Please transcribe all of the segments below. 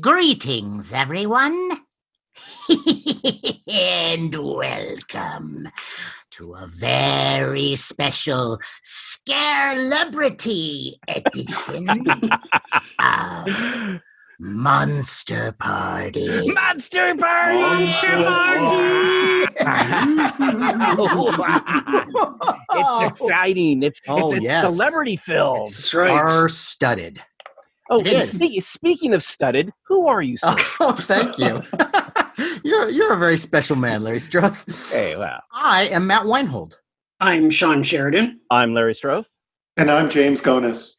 Greetings, everyone, and welcome to a very special Scarelebrity edition of Monster Party. Monster Party! Monster Party! It's exciting. It's yes. celebrity filled. It's star-studded. Oh, It is. Speaking of studded, who are you, sir? Oh, thank you. You're a very special man, Larry Strothe. Hey, wow. I am Matt Weinhold. I'm SHAWN SHERIDAN. I'm Larry Strothe. And I'm James GONIS.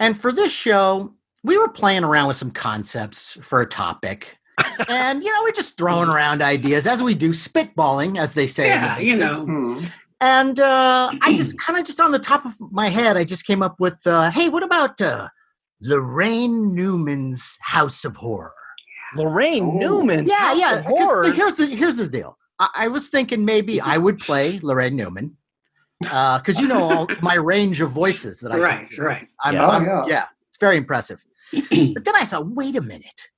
And for this show, we were playing around with some concepts for a topic. And, we're just throwing around ideas as we do, spitballing, as they say. Yeah, And I just just on the top of my head, I just came up with, hey, what about LARAINE NEWMAN'S House of Horror? LARAINE Newman's House of Horror. Here's the deal. I was thinking maybe I would play LARAINE Newman because all my range of voices that I can do. Right. Yeah, it's very impressive. But then I thought, wait a minute.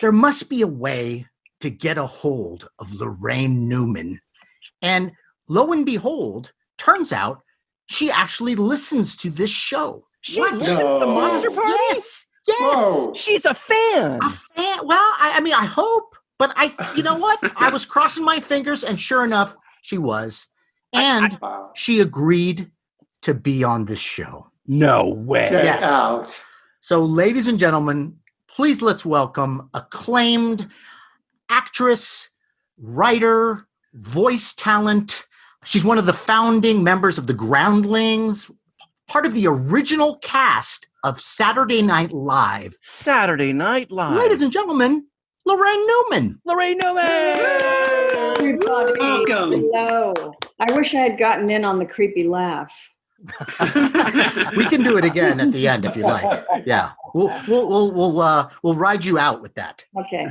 There must be a way to get a hold of LARAINE Newman. And lo and behold, turns out she actually listens to this show. She listens to Monster Party? Yes. Whoa. She's a fan. A fan? Well, I hope. But you know what? I was crossing my fingers, and sure enough, she was. And she agreed to be on this show. No way. Get out. So, ladies and gentlemen, please let's welcome acclaimed actress, writer, voice talent. She's one of the founding members of the Groundlings, part of the original cast of Saturday Night Live. Saturday Night Live. Ladies and gentlemen, LARAINE Newman. LARAINE Newman. Everybody, Welcome. hello. I wish I had gotten in on the creepy laugh. We can do it again at the end if you like. Yeah, we'll ride you out with that. Okay.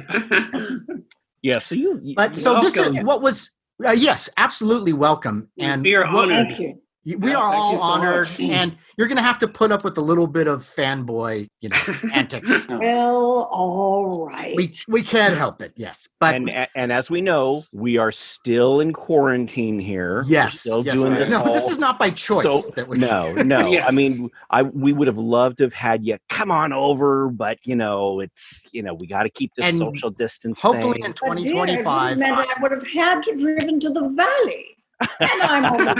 Yeah. So you. But so this is Welcome. what was. Yes, absolutely welcome. And We are honored. Thank you. we are Thank all you so honored, much. and you're going to have to put up with a little bit of fanboy, antics. Well, all right. We can't help it. Yes, but And as we know, we are still in quarantine here. yes, We're still yes, doing no, this. this is not by choice. So that we no. Yes. I mean, we would have loved to have had you come on over, but it's we got to keep this And social distance. hopefully thing. in But dear, 2025. it meant I would have had to driven to the valley. And I'm on the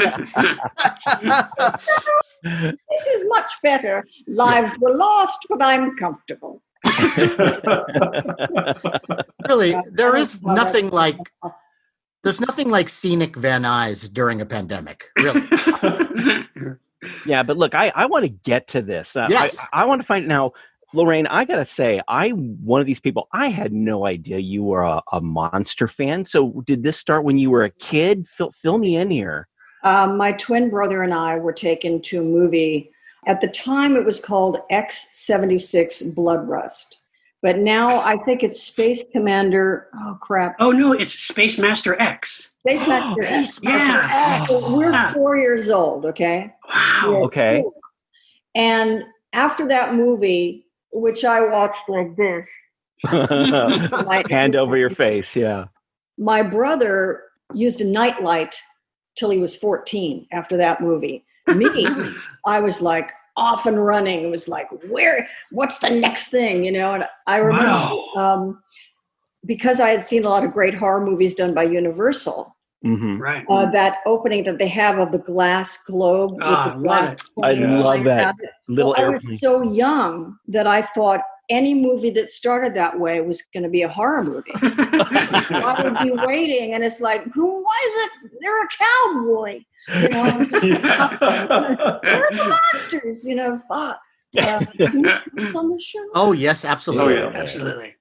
This is much better. Lives were lost, but I'm comfortable. Really, there is nothing like. There's nothing like scenic Van Nuys during a pandemic. Really. Yeah, but look, I want to get to this. Yes. I want to find now, LARAINE. I gotta say, one of these people. I had no idea you were a monster fan. So, did this start when you were a kid? Fill me in here. My twin brother and I were taken to a movie. At the time, it was called X-76 Blood Rust. But now I think it's Space Commander. Oh, crap. Oh, no, it's Space Master X. Space Master X. Yeah. So we're 4 years old, okay? Wow. We're Okay. 4. And after that movie, which I watched like this, Hand over your face. Yeah. my brother used a nightlight till he was 14 after that movie. Me, I was like off and running. It was like, what's the next thing? And I remember because I had seen a lot of great horror movies done by Universal, Mm-hmm. Right. that opening that they have of the glass globe. With Ah, the glass I plane love flying that around it. little I was airplane. so young that I thought any movie that started that way was going to be a horror movie. I would be waiting, and it's like, why is it? They're a cowboy. They're the monsters. Fuck. On the show. Oh yes, absolutely. Oh, yeah. Absolutely.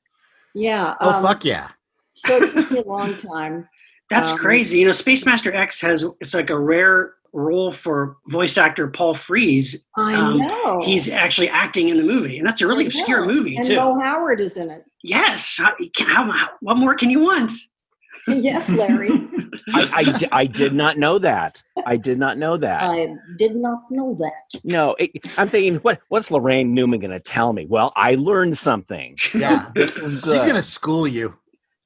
Yeah. Oh fuck yeah. So it took me a long time. That's crazy. Space Master X it's like a rare role for voice actor Paul Frees. I know. He's actually acting in the movie, and that's a really obscure movie, and too. Mo Howard is in it. Yes. What more can you want? Yes, Larry. I did not know that. I did not know that. I did not know that. No, I'm thinking, what's Laraine Newman going to tell me? Well, I learned something. Yeah. This is She's going to school you.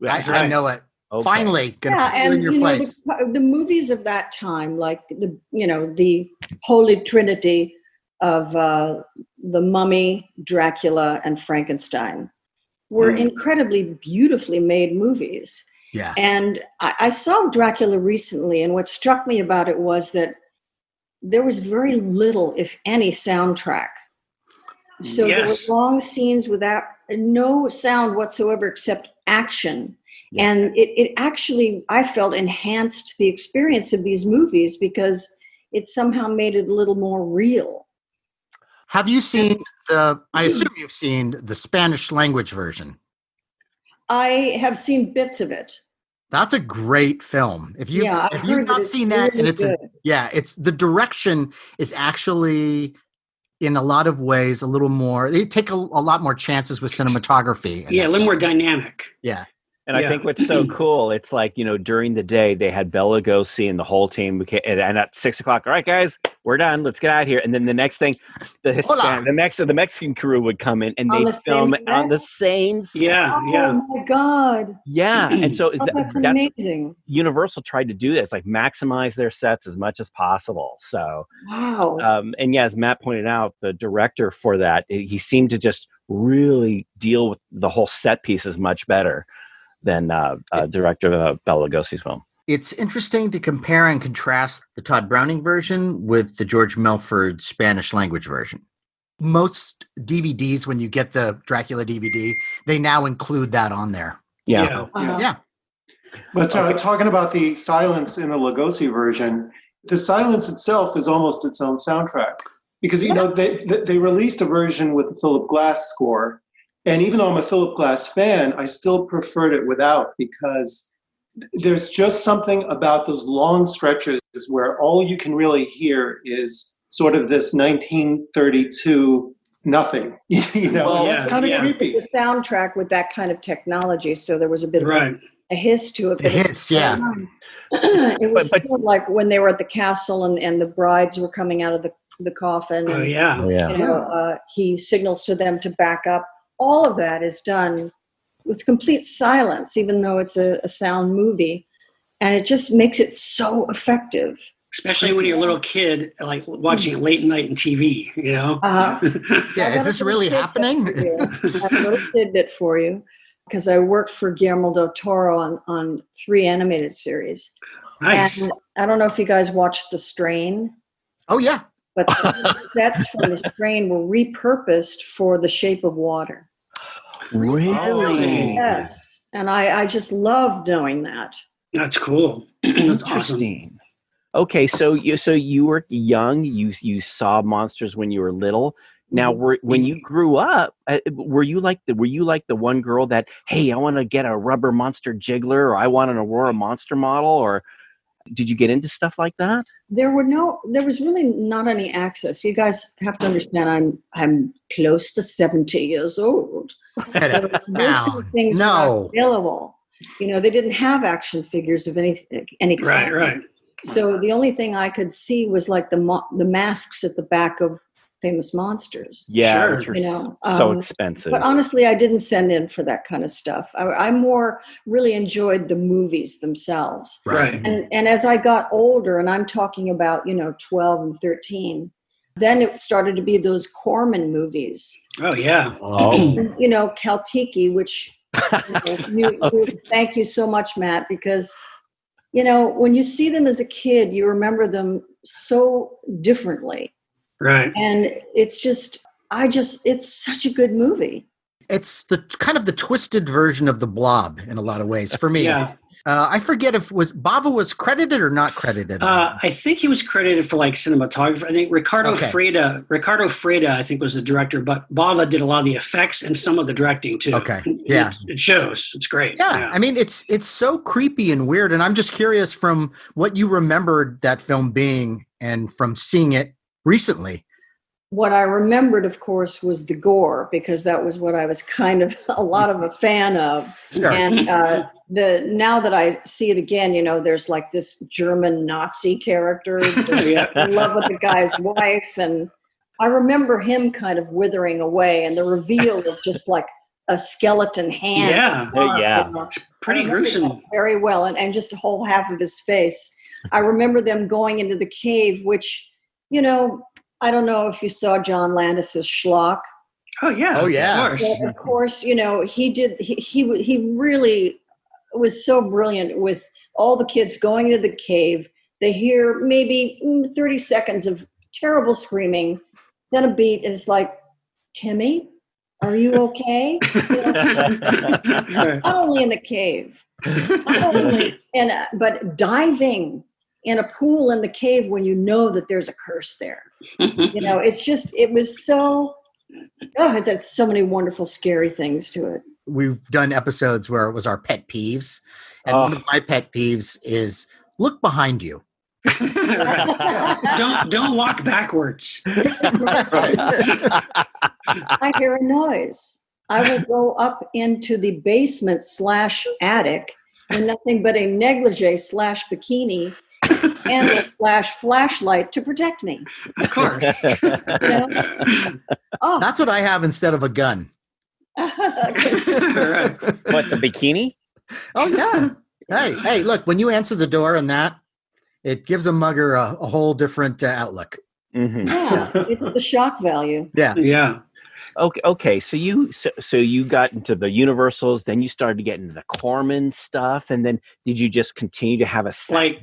That's I right. know it. Okay. Finally, going to Yeah, put you and in your you know, place. the movies of that time, like the Holy Trinity of the Mummy, Dracula, and Frankenstein, were incredibly beautifully made movies. Yeah. And I saw Dracula recently, and what struck me about it was that there was very little, if any, soundtrack. So there were long scenes without no sound whatsoever except action. Yes. And it actually, I felt, enhanced the experience of these movies because it somehow made it a little more real. Have you seen I assume you've seen the Spanish language version. I have seen bits of it. That's a great film. If you've not seen that, really and it's the direction is actually in a lot of ways a little more. They take a lot more chances with cinematography. Yeah, a little more dynamic. Yeah. And I think what's so cool, it's like, during the day they had Bela Lugosi and the whole team, and at 6 o'clock, all right, guys, we're done. Let's get out of here. And then the next thing, the Mexican crew would come in and they'd film on the same set. Yeah, yeah. Oh my God. Yeah. And so That's amazing. Universal tried to do this, like maximize their sets as much as possible. So, wow. And as Matt pointed out, the director for that, he seemed to just really deal with the whole set pieces much better than director of Bela Lugosi's film. It's interesting to compare and contrast the Todd Browning version with the George Melford Spanish language version. Most DVDs, when you get the Dracula DVD, they now include that on there. Yeah. Yeah. But talking about the silence in the Lugosi version, the silence itself is almost its own soundtrack. Because, they released a version with the Philip Glass score. And even though I'm a Philip Glass fan, I still preferred it without, because there's just something about those long stretches where all you can really hear is sort of this 1932 nothing. That's kind of creepy. The soundtrack with that kind of technology, so there was a bit of a hiss to it. A hiss, yeah. It was sort of like when they were at the castle and the brides were coming out of the coffin. And, he signals to them to back up. All of that is done with complete silence, even though it's a sound movie. And it just makes it so effective. Especially when you're a little kid, like watching it late at night on TV, Yeah, is this really happening? I have a little tidbit for you, because I worked for Guillermo del Toro on 3 animated series. Nice. And I don't know if you guys watched The Strain. Oh, yeah. But the sets from The Strain were repurposed for The Shape of Water. Really? Yes. And I just love knowing that. That's cool. That's awesome. Interesting. Okay, so you were young. You saw monsters when you were little. Now, when you grew up, were you like the one girl that, hey, I want to get a rubber monster jiggler, or I want an Aurora monster model, or did you get into stuff like that? There was really not any access. You guys have to understand, I'm close to 70 years old. Those kind of things were not available. They didn't have action figures of any kind. Right. So the only thing I could see was like the masks at the back of Famous Monsters. Yeah, sure. So expensive. But honestly, I didn't send in for that kind of stuff. I more really enjoyed the movies themselves. Right. And as I got older, and I'm talking about 12 and 13, then it started to be those Corman movies. Oh yeah. Kaltiki, which thank you so much, Matt, because when you see them as a kid, you remember them so differently. Right. And it's such a good movie. It's the kind of the twisted version of the Blob in a lot of ways for me. Yeah. I forget if Bava was credited or not credited. I think he was credited for like cinematographer. I think Ricardo Freda, I think, was the director, but Bava did a lot of the effects and some of the directing too. Okay. Yeah. It shows. It's great. Yeah. I mean, it's so creepy and weird. And I'm just curious from what you remembered that film being and from seeing it recently, what I remembered, of course, was the gore, because that was what I was kind of a lot of a fan of. Sure. And now that I see it again, there's like this German Nazi character in love with the guy's wife, and I remember him kind of withering away, and the reveal of just like a skeleton hand. It's pretty gruesome. Very well, and just a whole half of his face. I remember them going into the cave, which, I don't know if you saw John Landis's Schlock. Oh yeah. Of course. Well, of course, he really was so brilliant with all the kids going into the cave. They hear maybe 30 seconds of terrible screaming. Then a beat is like, Timmy, are you okay? Not only in the cave, but diving in a pool in the cave when you know that there's a curse there. It was so, it had so many wonderful, scary things to it. We've done episodes where it was our pet peeves. And one of my pet peeves is look behind you. Don't walk backwards. I hear a noise. I will go up into the basement /attic in nothing but a negligee /bikini and a flashlight to protect me. Of course. Oh, That's what I have instead of a gun. What, the bikini? Oh, yeah. Hey, look, when you answer the door and that, it gives a mugger a whole different outlook. Mm-hmm. Yeah, it's the shock value. Yeah. Okay. So you got into the Universals, then you started to get into the Corman stuff, and then did you just continue to have a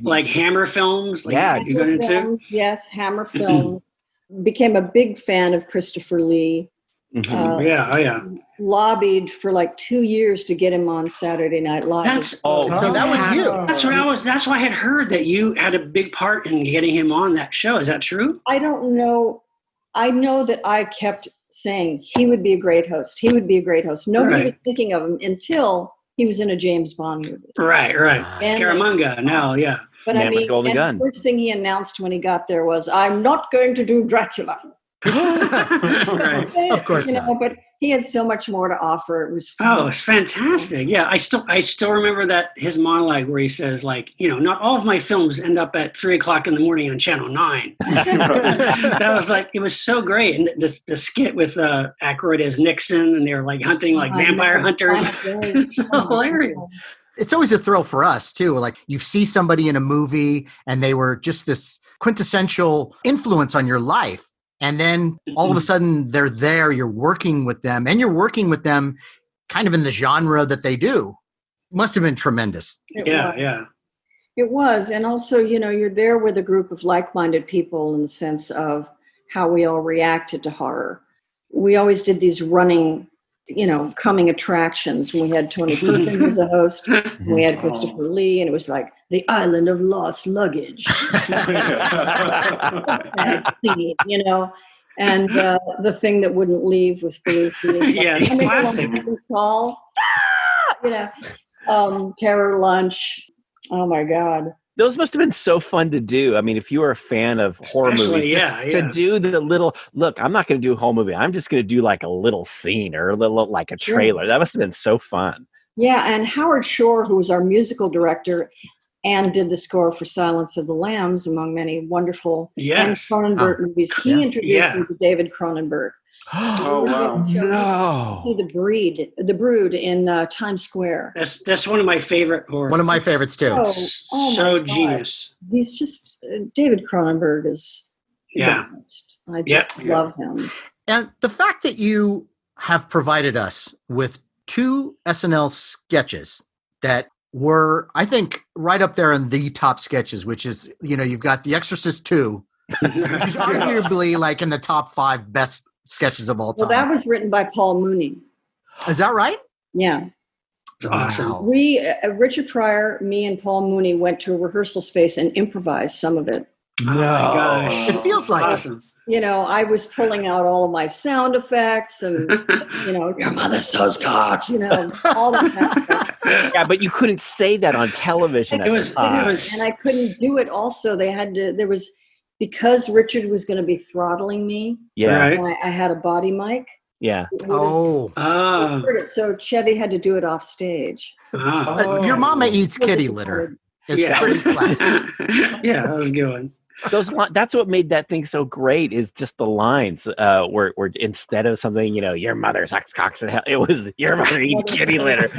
like Hammer films? You got into? Yes, Hammer Films. Became a big fan of Christopher Lee. Mm-hmm. Lobbied for like 2 years to get him on Saturday Night Live. So that was you. That's why I had heard that you had a big part in getting him on that show. Is that true? I don't know. I know that I kept saying he would be a great host. He would be a great host. Nobody was thinking of him until he was in a James Bond movie. Right. Scaramanga. Now, yeah. But the first thing he announced when he got there was, "I'm not going to do Dracula." Of course not. But he had so much more to offer. It was fun. Oh, it's fantastic. Yeah, I still remember that his monologue where he says, like, not all of my films end up at 3:00 in the morning on Channel 9. That was like, it was so great. And the skit with Aykroyd as Nixon, and they were like hunting like vampire hunters. It's so hilarious. It's always a thrill for us too. Like you see somebody in a movie and they were just this quintessential influence on your life. And then all of a sudden they're there, you're working with them, and you're working with them kind of in the genre that they do. Must have been tremendous. Yeah. It was. And also, you're there with a group of like-minded people in the sense of how we all reacted to horror. We always did these running, coming attractions. We had Tony Perkins as a host. We had Christopher Lee, and it was like the Island of Lost Luggage. And the thing that wouldn't leave with Belushi. Yeah, it's classic. Terror Lunch. Oh my God. Those must have been so fun to do. I mean, if you were a fan of horror movies, to do the little, look, I'm not going to do a whole movie. I'm just going to do like a little scene or a little, like a trailer. That must have been so fun. Yeah. And Howard Shore, who was our musical director and did the score for Silence of the Lambs, among many wonderful Cronenberg movies, he introduced me to David Cronenberg. Oh, wow. No. See the Brood in Times Square. That's one of my favorite horror. One of my favorites too. So genius. He's just David Cronenberg is the best. I just love him. And the fact that you have provided us with 2 SNL sketches that were, I think, right up there in the top sketches, which is, you've got The Exorcist 2, which is arguably like in the top 5 best sketches of all time. Well, that was written by Paul Mooney. Is that right? Yeah. It's awesome. We, Richard Pryor, me, and Paul Mooney went to a rehearsal space and improvised some of it. Oh my gosh. It feels like awesome. I was pulling out all of my sound effects and, your mother sells cocks, all that kind of stuff. Yeah, but you couldn't say that on television. And I couldn't do it also. because Richard was going to be throttling me, Yeah. Right. and I had a body mic. Yeah. Oh, Oh. So Chevy had to do it off stage. Oh. your mama eats So kitty disappointed. litter. It's Yeah. pretty classic. Yeah, that was a good one. That's what made that thing so great, is just the lines where instead of something, your mother sucks cocks and hell, it was your mother eats kitty litter.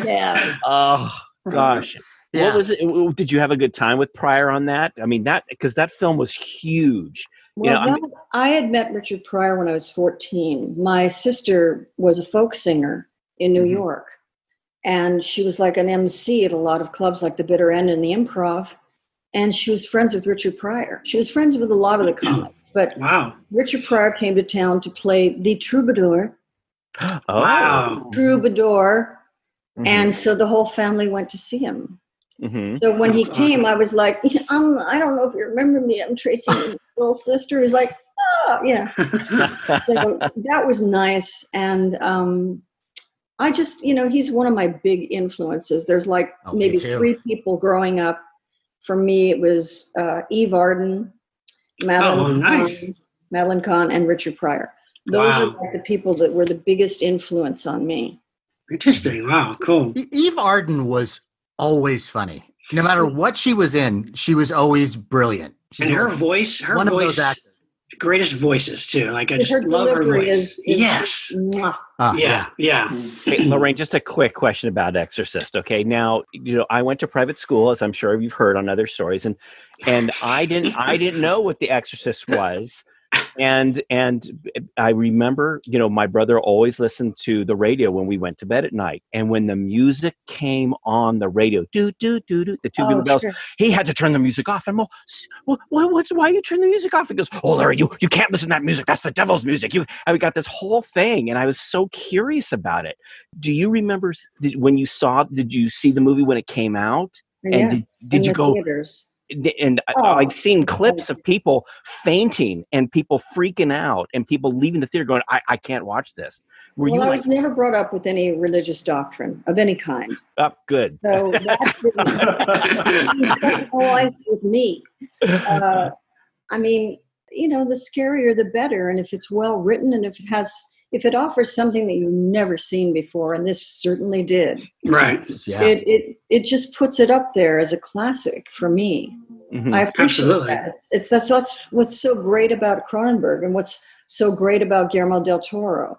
Yeah. Oh gosh. Yeah. What was it? Did you have a good time with Pryor on that? I mean, because that film was huge. Well, I had met Richard Pryor when I was 14. My sister was a folk singer in New York, and she was like an MC at a lot of clubs like the Bitter End and the Improv, and she was friends with Richard Pryor. She was friends with a lot of the comics, but Wow. Richard Pryor came to town to play the troubadour. Oh. Wow. Troubadour, Mhm. and so the whole family went to see him. Mhm. So when he That's came, awesome. I was like, I don't know if you remember me. I'm Tracy's little sister. He's like, oh, yeah. So that was nice. And I just, he's one of my big influences. There's like Oh, me maybe too. 3 people growing up. For me, it was Eve Arden, Madeline Kahn, and Richard Pryor. Those are like the people that were the biggest influence on me. Interesting. Wow. Cool. Eve Arden was always funny. No matter what she was in, she was always brilliant. She's And her like voice, one of those actors. greatest voices too. Like I just Her love her delivery voice. is Yes. mwah. Yeah. Yeah. Hey, Lorraine, just a quick question about Exorcist. Okay, now I went to private school, as I'm sure you've heard on other stories, and I didn't know what The Exorcist was, and I remember my brother always listened to the radio when we went to bed at night, and when the music came on the radio, do do do do, the tubular bells, Sure. he had to turn the music off. And why you turn the music off? He goes, oh Larry, you can't listen to that music. That's the devil's music. I got this whole thing, and I was so curious about it. Do you remember when you saw? Did you see the movie when it came out? Yeah. And did you the go? Theaters. And I've seen clips of people fainting and people freaking out and people leaving the theater going, I can't watch this. Were you I like, was never brought up with any religious doctrine of any kind. oh, good. So that didn't align with me. I mean, the scarier the better. And if it's well written and if it offers something that you've never seen before, and this certainly did, Right. Yeah. it just puts it up there as a classic for me. Mhm. I appreciate Absolutely. that. That's what's so great about Cronenberg and what's so great about Guillermo del Toro.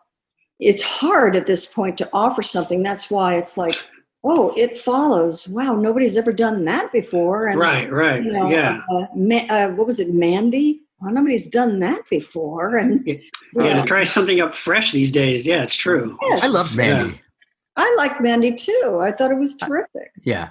It's hard at this point to offer something. That's why it's like, oh, It Follows. Wow, nobody's ever done that before. And, Right. Yeah. what was it, Mandy? Well, nobody's done that before. And Yeah. To try something up fresh these days. Yeah, it's true. Yes. I love Mandy. I liked Mandy too. I thought it was terrific. Yeah.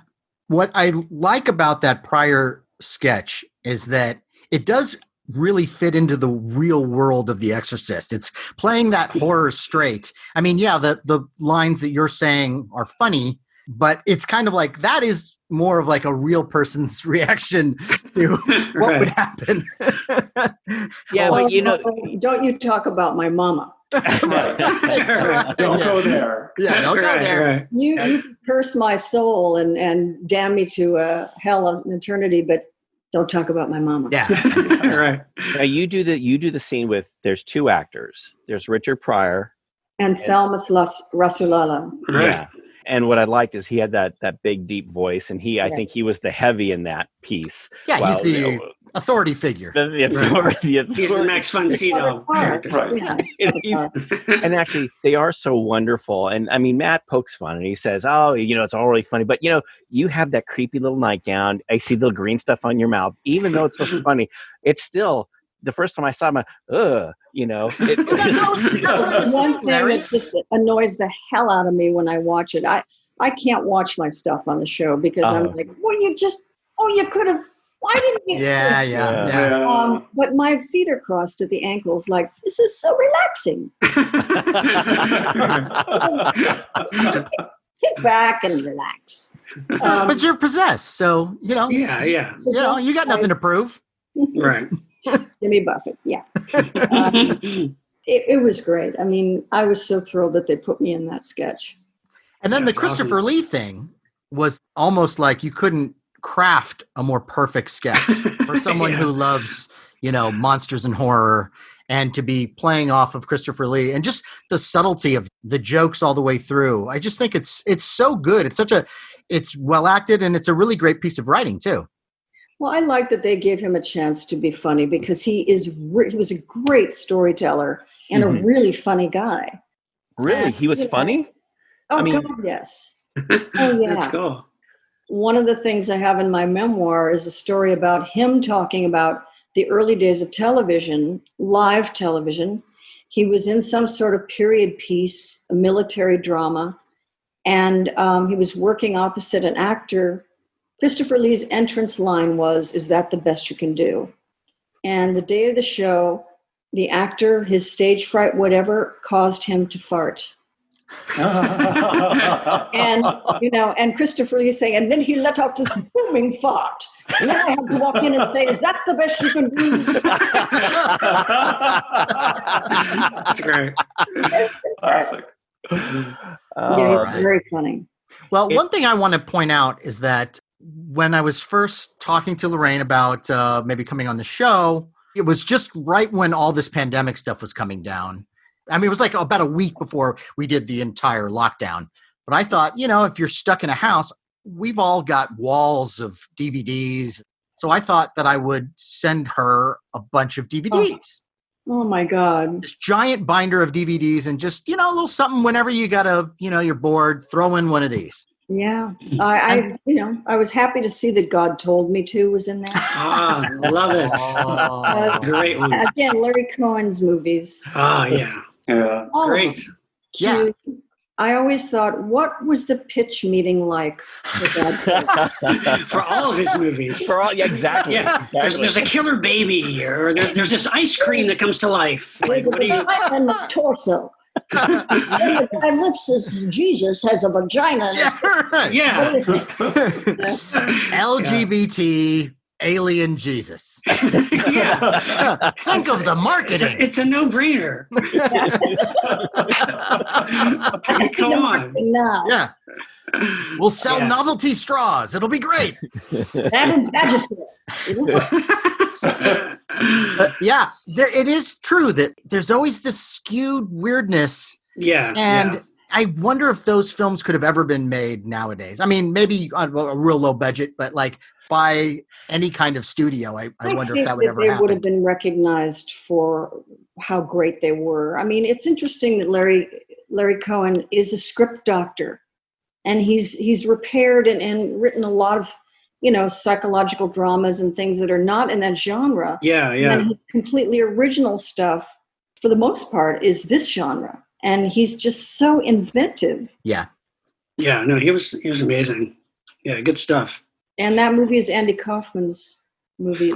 What I like about that prior sketch is that it does really fit into the real world of The Exorcist. It's playing that horror straight. I mean, yeah, the lines that you're saying are funny, but it's kind of like that is more of like a real person's reaction to what would happen. Yeah, Oh, but don't you talk about my mama. Don't go there. Yeah, don't go there. Right. You curse my soul and damn me to hell and eternity, but don't talk about my mama. Yeah. Right. now you do the scene with, there's 2 actors. There's Richard Pryor. And Thelmus Rasulala. Right. Yeah. And what I liked is he had that big, deep voice, and I think he was the heavy in that piece. Yeah, he's Well, the authority figure. the authority. He's the Max von Sydow character. Right. Yeah. And actually, they are so wonderful. And I mean, Matt pokes fun and he says, oh, it's all really funny. But, you have that creepy little nightgown. I see little green stuff on your mouth. Even though it's supposed to be funny, it's still, the first time I saw him, ugh, One thing that just annoys the hell out of me when I watch it, I can't watch my stuff on the show because I'm like, you could have, why didn't you? Yeah. But my feet are crossed at the ankles, like, this is so relaxing. Kick back and relax. But you're possessed, so Yeah. you got nothing to prove. Right. Jimmy Buffett, yeah. It was great. I mean, I was so thrilled that they put me in that sketch. And then the That's Christopher awesome. Lee thing was almost like you couldn't craft a more perfect sketch for someone who loves, monsters and horror, and to be playing off of Christopher Lee and just the subtlety of the jokes all the way through. I just think it's so good. It's well acted, and it's a really great piece of writing too. Well, I like that they gave him a chance to be funny because he was a great storyteller and a really funny guy. Really? And, He was funny? Oh, I mean- God, yes. Oh, yeah. That's cool. One of the things I have in my memoir is a story about him talking about the early days of television, live television. He was in some sort of period piece, a military drama, and he was working opposite an actor. Christopher Lee's entrance line was, "Is that the best you can do?" And the day of the show, the actor, his stage fright, whatever, caused him to fart. And, and Christopher Lee saying, and then he let out this booming fart. And then I had to walk in and say, "Is that the best you can do?" That's great. Classic. Yeah, it's very funny. Well, one thing I want to point out is that when I was first talking to Lorraine about maybe coming on the show, it was just right when all this pandemic stuff was coming down. I mean, it was like about a week before we did the entire lockdown. But I thought, if you're stuck in a house, we've all got walls of DVDs. So I thought that I would send her a bunch of DVDs. Oh my God. This giant binder of DVDs, and just, a little something whenever you you're bored, throw in one of these. Yeah. I was happy to see that God Told Me To was in there. Ah, love it. Oh. Great one. Again, Larry Cohen's movies. Oh, yeah. Yeah. All of Great. them. Yeah. Cute. I always thought, what was the pitch meeting like for God Told Me? For all of his movies. Yeah, exactly. Yeah, exactly. there's a killer baby here, or there's this ice cream that comes to life. Like, There's a what do you? vagina in the torso. Then the guy lifts his Jesus has a vagina. Yeah, right. Yeah, LGBT alien Jesus. yeah. Think of the marketing. It's a no-brainer. Come on. Now, Yeah. We'll sell Yeah. novelty straws. It'll be great. that Yeah, it is true that there's always this skewed weirdness. Yeah, And yeah. I wonder if those films could have ever been made nowadays. I mean, maybe on a real low budget, but like by any kind of studio. I wonder if that would ever they would have happen. been recognized for how great they were. I mean, it's interesting that Larry Cohen is a script doctor, and he's repaired and written a lot of psychological dramas and things that are not in that genre. Yeah, yeah. And his completely original stuff, for the most part, is this genre, and he's just so inventive. Yeah. Yeah, no, he was amazing. Yeah, good stuff. And that movie is Andy Kaufman's movie.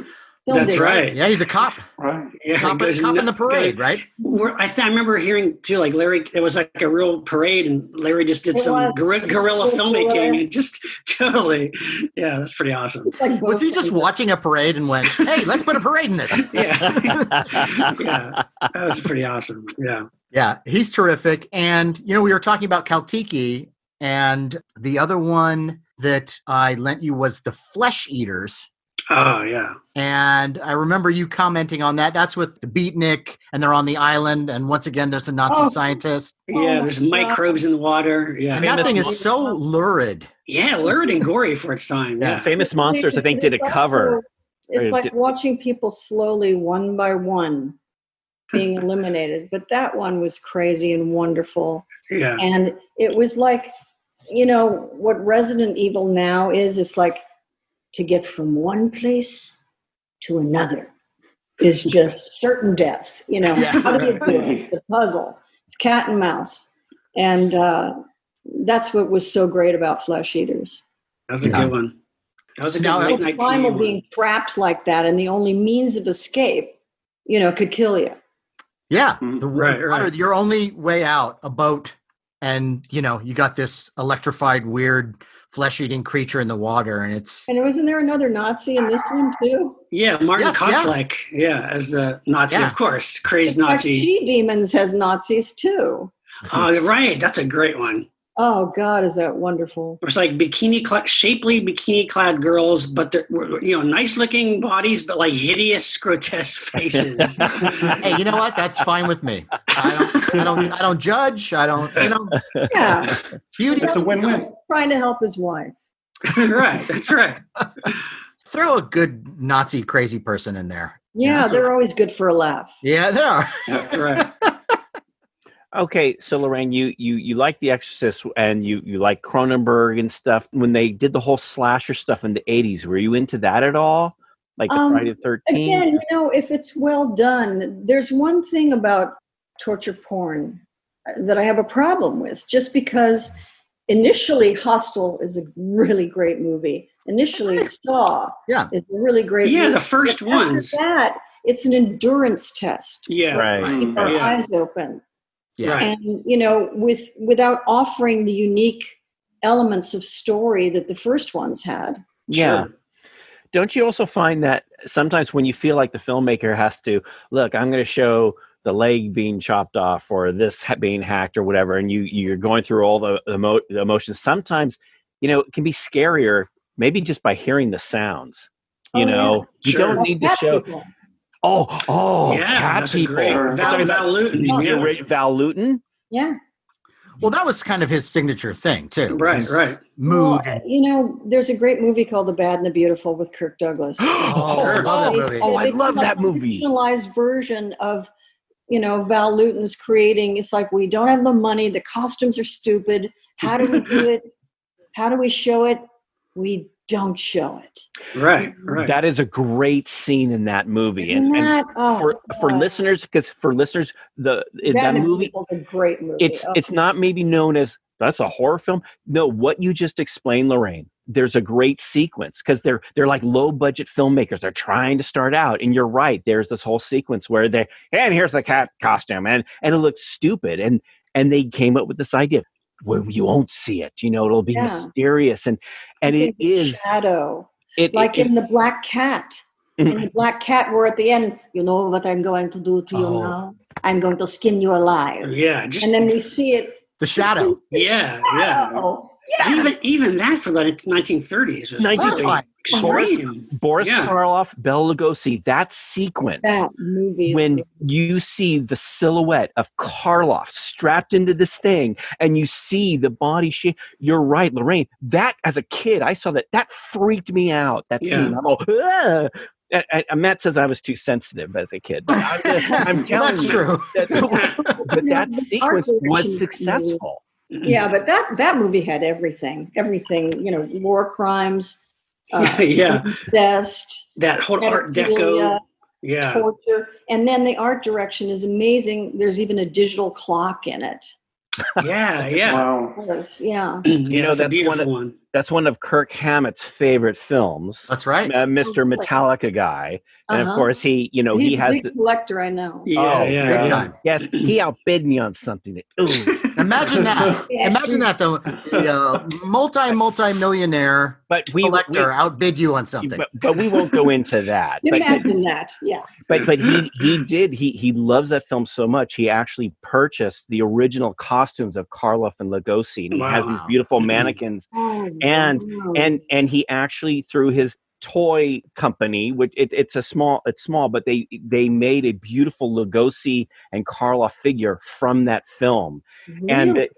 Filmed That's it. right. Yeah, he's a cop. Right. Yeah, Cop in the parade, right? I remember hearing too, like Larry. It was like a real parade, and Larry just did It some was. guerrilla filmmaking, Guerrilla. and just totally, yeah, that's pretty awesome. It's like Was he both just things. watching a parade and went, "Hey, let's put a parade in this"? Yeah, yeah, that was pretty awesome. Yeah, Yeah, he's terrific. And, we were talking about Kaltiki, and the other one that I lent you was The Flesh Eaters. oh yeah, And I remember you commenting on that. That's with the beatnik, and they're on the island. And once again, there's a Nazi Oh. scientist. yeah. my There's God. microbes in the water. Yeah, And that thing is so lurid. yeah, lurid and gory for its time. Yeah, Famous Monsters, I think, did a It's cover. also- It's Or like did- watching people slowly, one by one, being eliminated. But that one was crazy and wonderful. yeah, And it was like, what Resident Evil now is, it's like to get from one place to another is just certain death. How do you do it? It's a puzzle. It's cat and mouse. And that's what was so great about Flesh Eaters. that was a good one. That was a good Now, late The night crime TV of one. being trapped like that, and the only means of escape, could kill you. Yeah. Mhm. The Right, water, right. your only way out, a boat. And, you got this electrified, weird, flesh-eating creature in the water. And it's... And wasn't there another Nazi in this one too? Yeah, Martin Yes, yeah. Kosleck. Yeah, as the Nazi, Yeah. of course, crazed In fact, Nazi. She Demons has Nazis too. Oh, right. That's a great one. Oh God, is that wonderful? It was like shapely bikini-clad girls, but they're nice-looking bodies, but like hideous, grotesque faces. Hey, you know what? That's fine with me. I don't judge. I don't. Yeah, Beauty. It's a win-win. trying to help his wife. Right, that's right. Throw a good Nazi crazy person in there. Yeah, they're always good for a laugh. Yeah, they are. Right. Okay, so Lorraine, you like The Exorcist and you like Cronenberg and stuff. When they did the whole slasher stuff in the 80s, were you into that at all? Like the Friday the 13th? Again, if it's well done, there's one thing about torture porn that I have a problem with, just because initially Hostel is a really great movie. Initially Saw is a really great movie. Yeah, the first But ones. after that, it's an endurance test. Yeah. Right. Keep our eyes open. Yeah. Right. And, without offering the unique elements of story that the first ones had. Yeah. Sure. Don't you also find that sometimes when you feel like the filmmaker has to, look, I'm going to show the leg being chopped off or this being hacked or whatever, and you're going through all the emotions, sometimes, it can be scarier maybe just by hearing the sounds. You Sure. don't need to show... People. Yeah, cat that's people. great. You're talking about Val Lewton. Val Lewton? Yeah. Well, that was kind of his signature thing too. Right, His right. Mood. Well, there's a great movie called The Bad and the Beautiful with Kirk Douglas. Oh, I love that movie. I love that movie. A fictionalized version of, Val Lewton's creating. It's like, we don't have the money. The costumes are stupid. How do we do it? How do we show it? We don't show it. Right. That is a great scene in that movie. Isn't that? For listeners, because for listeners, that movie is a great movie. It's not maybe known as that's a horror film. No, what you just explained, Lorraine, there's a great sequence because they're like low budget filmmakers. They're trying to start out, and you're right. There's this whole sequence where and here's the cat costume, and it looks stupid, and they came up with this idea. Well, you won't see it. It'll be mysterious, and it is shadow. In the Black Cat. In the Black Cat, where at the end, you know what I'm going to do to you now? I'm going to skin you alive. Yeah. And then we see it. The shadow. Yeah. Even that for the 1930s was 1930s. extreme. Boris Karloff, Bela Lugosi, that sequence. That movie. When you see the silhouette of Karloff strapped into this thing and you see the body shape, you're right, Lorraine. That, as a kid, I saw that freaked me out, that scene. I'm all, ah! Matt says I was too sensitive as a kid. But I'm telling That's you. true. But that sequence was successful. Yeah, but that movie had everything, war crimes, incest, that whole Art Deco, torture, and then the art direction is amazing. There's even a digital clock in it. Wow. That's a beautiful one. That's one of Kirk Hammett's favorite films. That's right. Mr. Metallica guy. And of course he He's has a big collector, I know. Big time. Yes, he outbid me on something. Imagine that. Imagine that though. Multi-millionaire collector outbid you on something. But we won't go into that. Imagine that. Yeah. But he loves that film so much he actually purchased the original costumes of Karloff and Lugosi. And he has these beautiful mannequins. And he actually, through his toy company, which it's small, but they made a beautiful Lugosi and Karloff figure from that film. Really?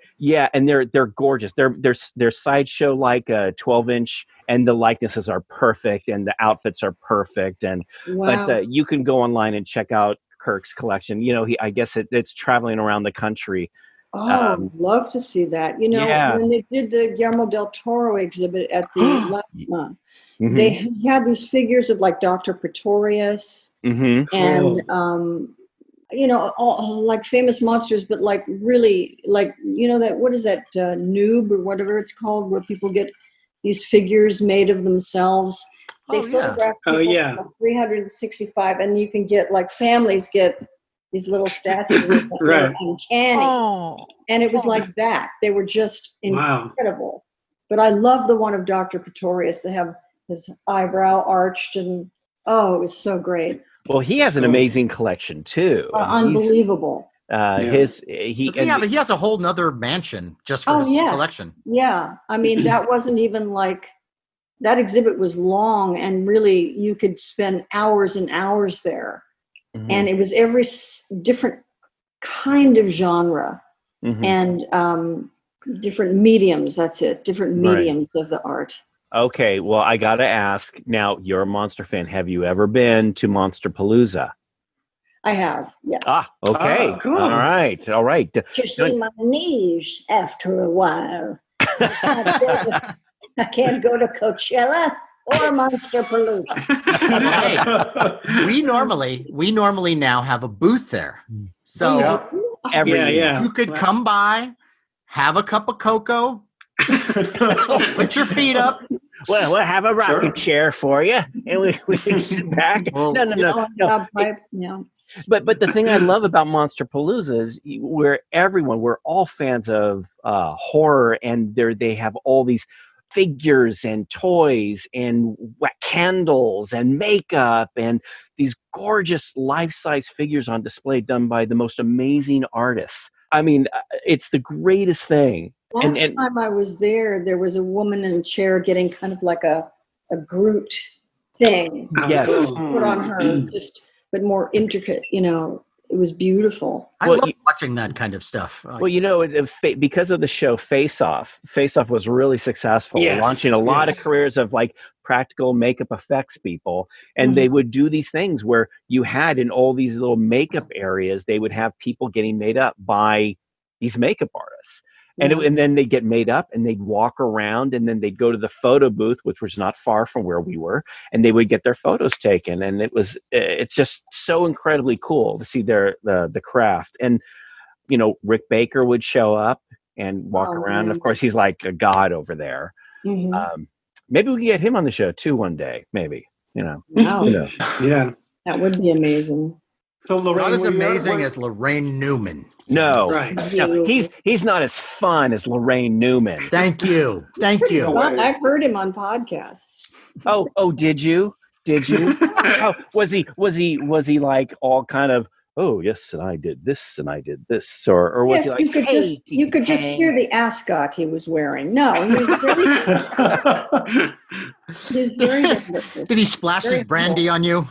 And they're gorgeous. They're sideshow like a 12-inch, and the likenesses are perfect, and the outfits are perfect. But you can go online and check out Kirk's collection. I guess it's traveling around the country. I'd love to see that. When they did the Guillermo del Toro exhibit at the LAMA, they had these figures of like Dr. Pretorius and, all, like famous monsters, but like really like, what is that, noob or whatever it's called, where people get these figures made of themselves. They photograph people from 365, and you can get like families get these little statues of uncanny. And it was like that. They were just incredible. But I love the one of Dr. Pretorius. They have his eyebrow arched, and it was so great. Well, he has an amazing collection too. Unbelievable. He He has a whole nother mansion just for his collection. Yeah. I mean, that wasn't even like, that exhibit was long, and really you could spend hours and hours there. Mhm. And it was every different kind of genre and different mediums. That's it. Different mediums of the art. Okay. Well, I got to ask now, you're a monster fan. Have you ever been to Monsterpalooza? I have, yes. Okay. Cool. All right. You see my knees after a while. I can't go to Coachella or Monsterpalooza. Hey, we normally now have a booth there. So you could come by, have a cup of cocoa, put your feet up. Well, we'll have a rocking chair for you, and we can sit back. Well, No. But the thing I love about Monsterpalooza is we're all fans of horror, and they have all these figures and toys and candles and makeup and these gorgeous life-size figures on display done by the most amazing artists. I mean, it's the greatest thing. Last time I was there was a woman in a chair getting kind of like a Groot thing. Yes. Put on her, but more intricate, it was beautiful. I love watching that kind of stuff. Well, because of the show Face Off was really successful, launching a lot of careers of like practical makeup effects people. And they would do these things where you had in all these little makeup areas, they would have people getting made up by these makeup artists. And then they'd get made up and they'd walk around, and then they'd go to the photo booth, which was not far from where we were, and they would get their photos taken. And it's just so incredibly cool to see the craft. And, Rick Baker would show up and walk around. Of course, he's like a god over there. Maybe we can get him on the show too one day, maybe, Wow. Yeah. That would be amazing. So Lorraine, not as amazing as Laraine Newman. No, Right. no, he's not as fun as Laraine Newman. Thank you. Well, I've heard him on podcasts. Oh, did you? Oh, was he like all kind of, oh yes, and I did this and I did this, or was he like, you could just hear the ascot he was wearing. No, he was very different. Did he splash his brandy on you?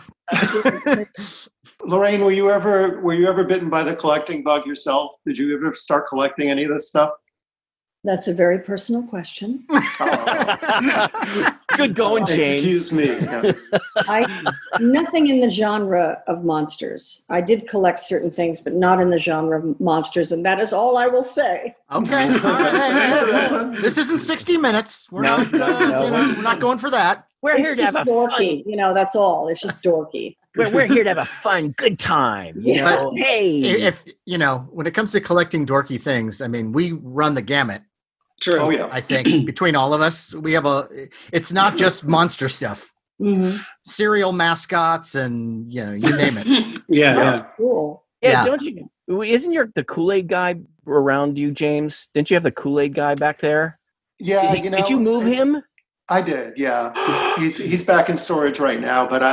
Lorraine, were you ever bitten by the collecting bug yourself? Did you ever start collecting any of this stuff? That's a very personal question. Good going, James. Excuse me. Nothing in the genre of monsters. I did collect certain things, but not in the genre of monsters, and that is all I will say. Okay. All right. This isn't 60 Minutes. We're not going for that. We're here to have a dorky. That's all. It's just dorky. We're here to have a fun, good time. Hey, if when it comes to collecting dorky things, I mean, we run the gamut. True. Oh yeah. I think between all of us, we have it's not just monster stuff. Cereal mascots and you name it. Yeah. Cool. Yeah. Don't you? Isn't the Kool-Aid guy around you, James? Didn't you have the Kool-Aid guy back there? Yeah. Did you move him? I did. Yeah. He's back in storage right now, but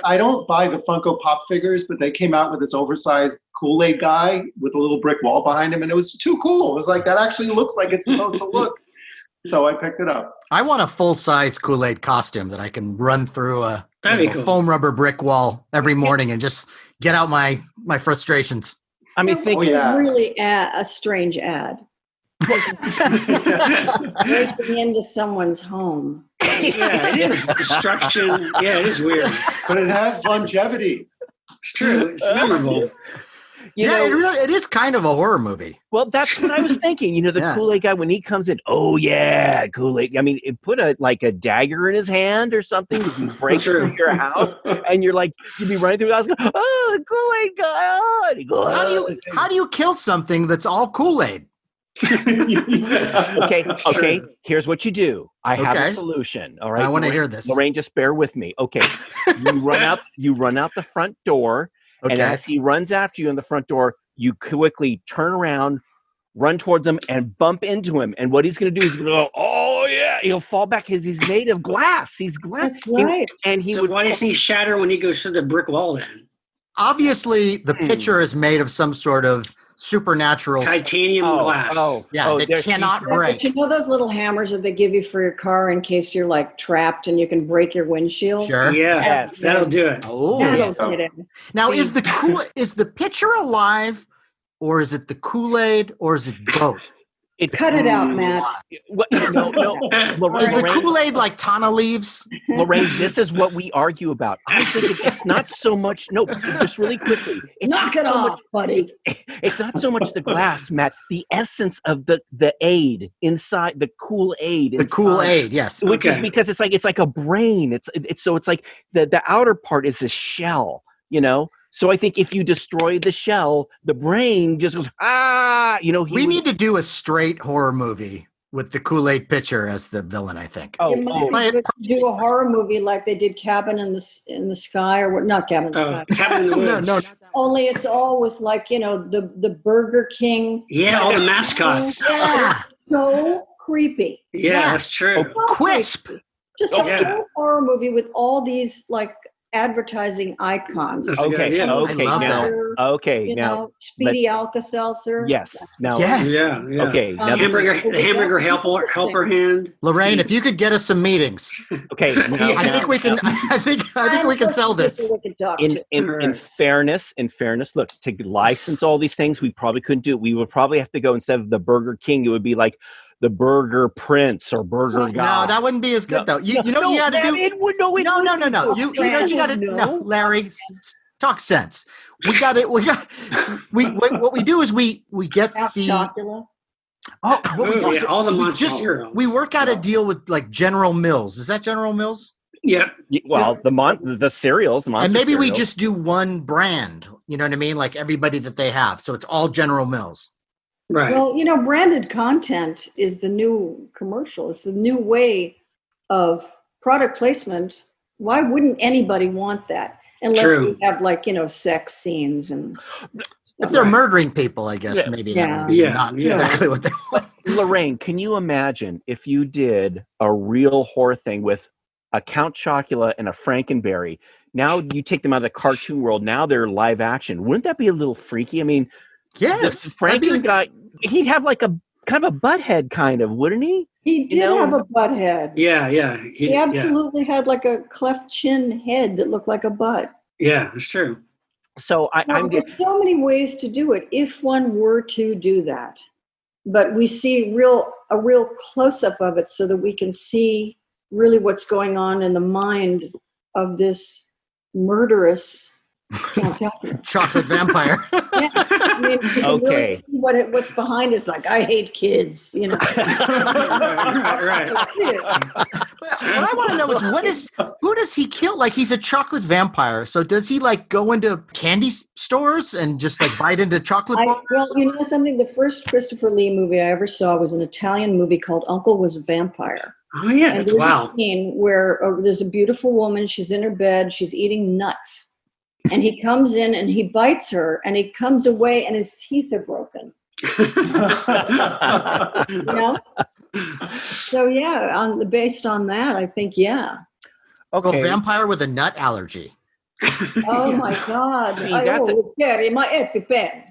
I don't buy the Funko Pop figures, but they came out with this oversized Kool-Aid guy with a little brick wall behind him, and it was too cool. It was like, that actually looks like it's supposed to look. So I picked it up. I want a full-size Kool-Aid costume that I can run through a cool. foam rubber brick wall every morning and just get out my frustrations. I mean, really a strange ad. Breaking into someone's home. Yeah, it is destruction. Yeah, it is weird, but it has longevity. It's true. It's memorable. It is kind of a horror movie. Well, that's what I was thinking. The Kool-Aid guy, when he comes in, oh yeah, Kool-Aid. I mean, it put a dagger in his hand or something. You break through your house, and you'd be running through the house, going, oh, the Kool-Aid guy. Oh, and you go, how do you kill something that's all Kool-Aid? Okay. Here's what you do. I have a solution. All right. I want to hear this. Lorraine, just bear with me. Okay. You run out the front door, and as he runs after you in the front door, you quickly turn around, run towards him, and bump into him. And what he's going to do is go, oh yeah, he'll fall back because he's made of glass. He's glass. That's right. Why does he shatter when he goes through the brick wall then? Obviously, the pitcher is made of some sort of supernatural Titanium glass. that cannot break. But you know those little hammers that they give you for your car in case you're like trapped and you can break your windshield? Sure. Yeah, Yes. that'll do it. Oh. That'll get it. Now, See- is the pitcher alive, or is it the Kool-Aid, or is it both? Cut it out, Matt. No. Is the Lorraine, Kool-Aid like Tana leaves? Lorraine, this is what we argue about. I think it's not so much. No, just really quickly. It's Knock it not so off, much- buddy. It's not so much the glass, Matt. The essence of the aid inside the Kool-Aid. The Kool-Aid, yes. Which is Okay. because it's like a brain. It's like the outer part is a shell, you know. So I think if you destroy the shell, the brain just goes We need to do a straight horror movie with the Kool-Aid pitcher as the villain, I think. Oh, It might be good to do a horror movie like they did Cabin in the Sky, or what? Not Cabin in the Sky. Cabin in the No, Woods. no. Only it's all with like the Burger King. Yeah, all the mascots. Yeah. So creepy. Yeah, that's true. Quisp. Just Oh, a yeah. whole horror movie with all these like advertising icons. That's a good Okay, idea. okay, I love now, that. okay, You now, know, Speedy Alka-Seltzer. yes, now, Yes. Yeah, yeah. okay, now, The hamburger helper hand. Lorraine, if you could get us some meetings, okay, now, I think we can. I think we can sell this. in fairness, look, to license all these things, we probably couldn't do it. We would probably have to go, instead of the Burger King, it would be like the Burger Prince or Burger No, God. that wouldn't be as good though. You know what you had to do? It would no. No. You know what you got to do? No, Larry, talk sense. We got it. What we do is we get the. Oh, what we do Oh, is yeah, all the we Monster just Heroes. we work out a deal with like General Mills. Is that General Mills? Yeah. Well, the cereals, the Monster And maybe we cereals. just do one brand. You know what I mean? Like everybody that they have. So it's all General Mills. Right. Well, you know, branded content is the new commercial. It's the new way of product placement. Why wouldn't anybody want that? Unless True. you have like, you know, sex scenes and If they're murdering people, I guess maybe that would be Yeah. not Yeah. exactly what they want. Lorraine, can you imagine if you did a real horror thing with a Count Chocula and a Frankenberry? Now you take them out of the cartoon world. Now they're live action. Wouldn't that be a little freaky? I mean, Yes. the Franken guy, he'd have like a kind of a butt head, kind of, wouldn't he? he did have a butt head. Yeah. He absolutely had like a cleft chin head that looked like a butt. Yeah, it's true. So I'm There's so many ways to do it if one were to do that. But we see a real close-up of it so that we can see really what's going on in the mind of this murderous Chocolate vampire. Yeah, I mean, you can Okay. really see what's behind is like, I hate kids, you know. Right. What I want to know is who does he kill? Like he's a chocolate vampire. So does he like go into candy stores and just like bite into chocolate bars? Well, you know something? The first Christopher Lee movie I ever saw was an Italian movie called Uncle Was a Vampire. Oh, yeah. And there's Wow. a scene where there's a beautiful woman. She's in her bed. She's eating nuts. And he comes in and he bites her and he comes away and his teeth are broken. You know? So, yeah, based on that, I think, yeah. Well, okay. vampire with a nut allergy. Oh, my God. See, that's a- It's scary. My EpiPen.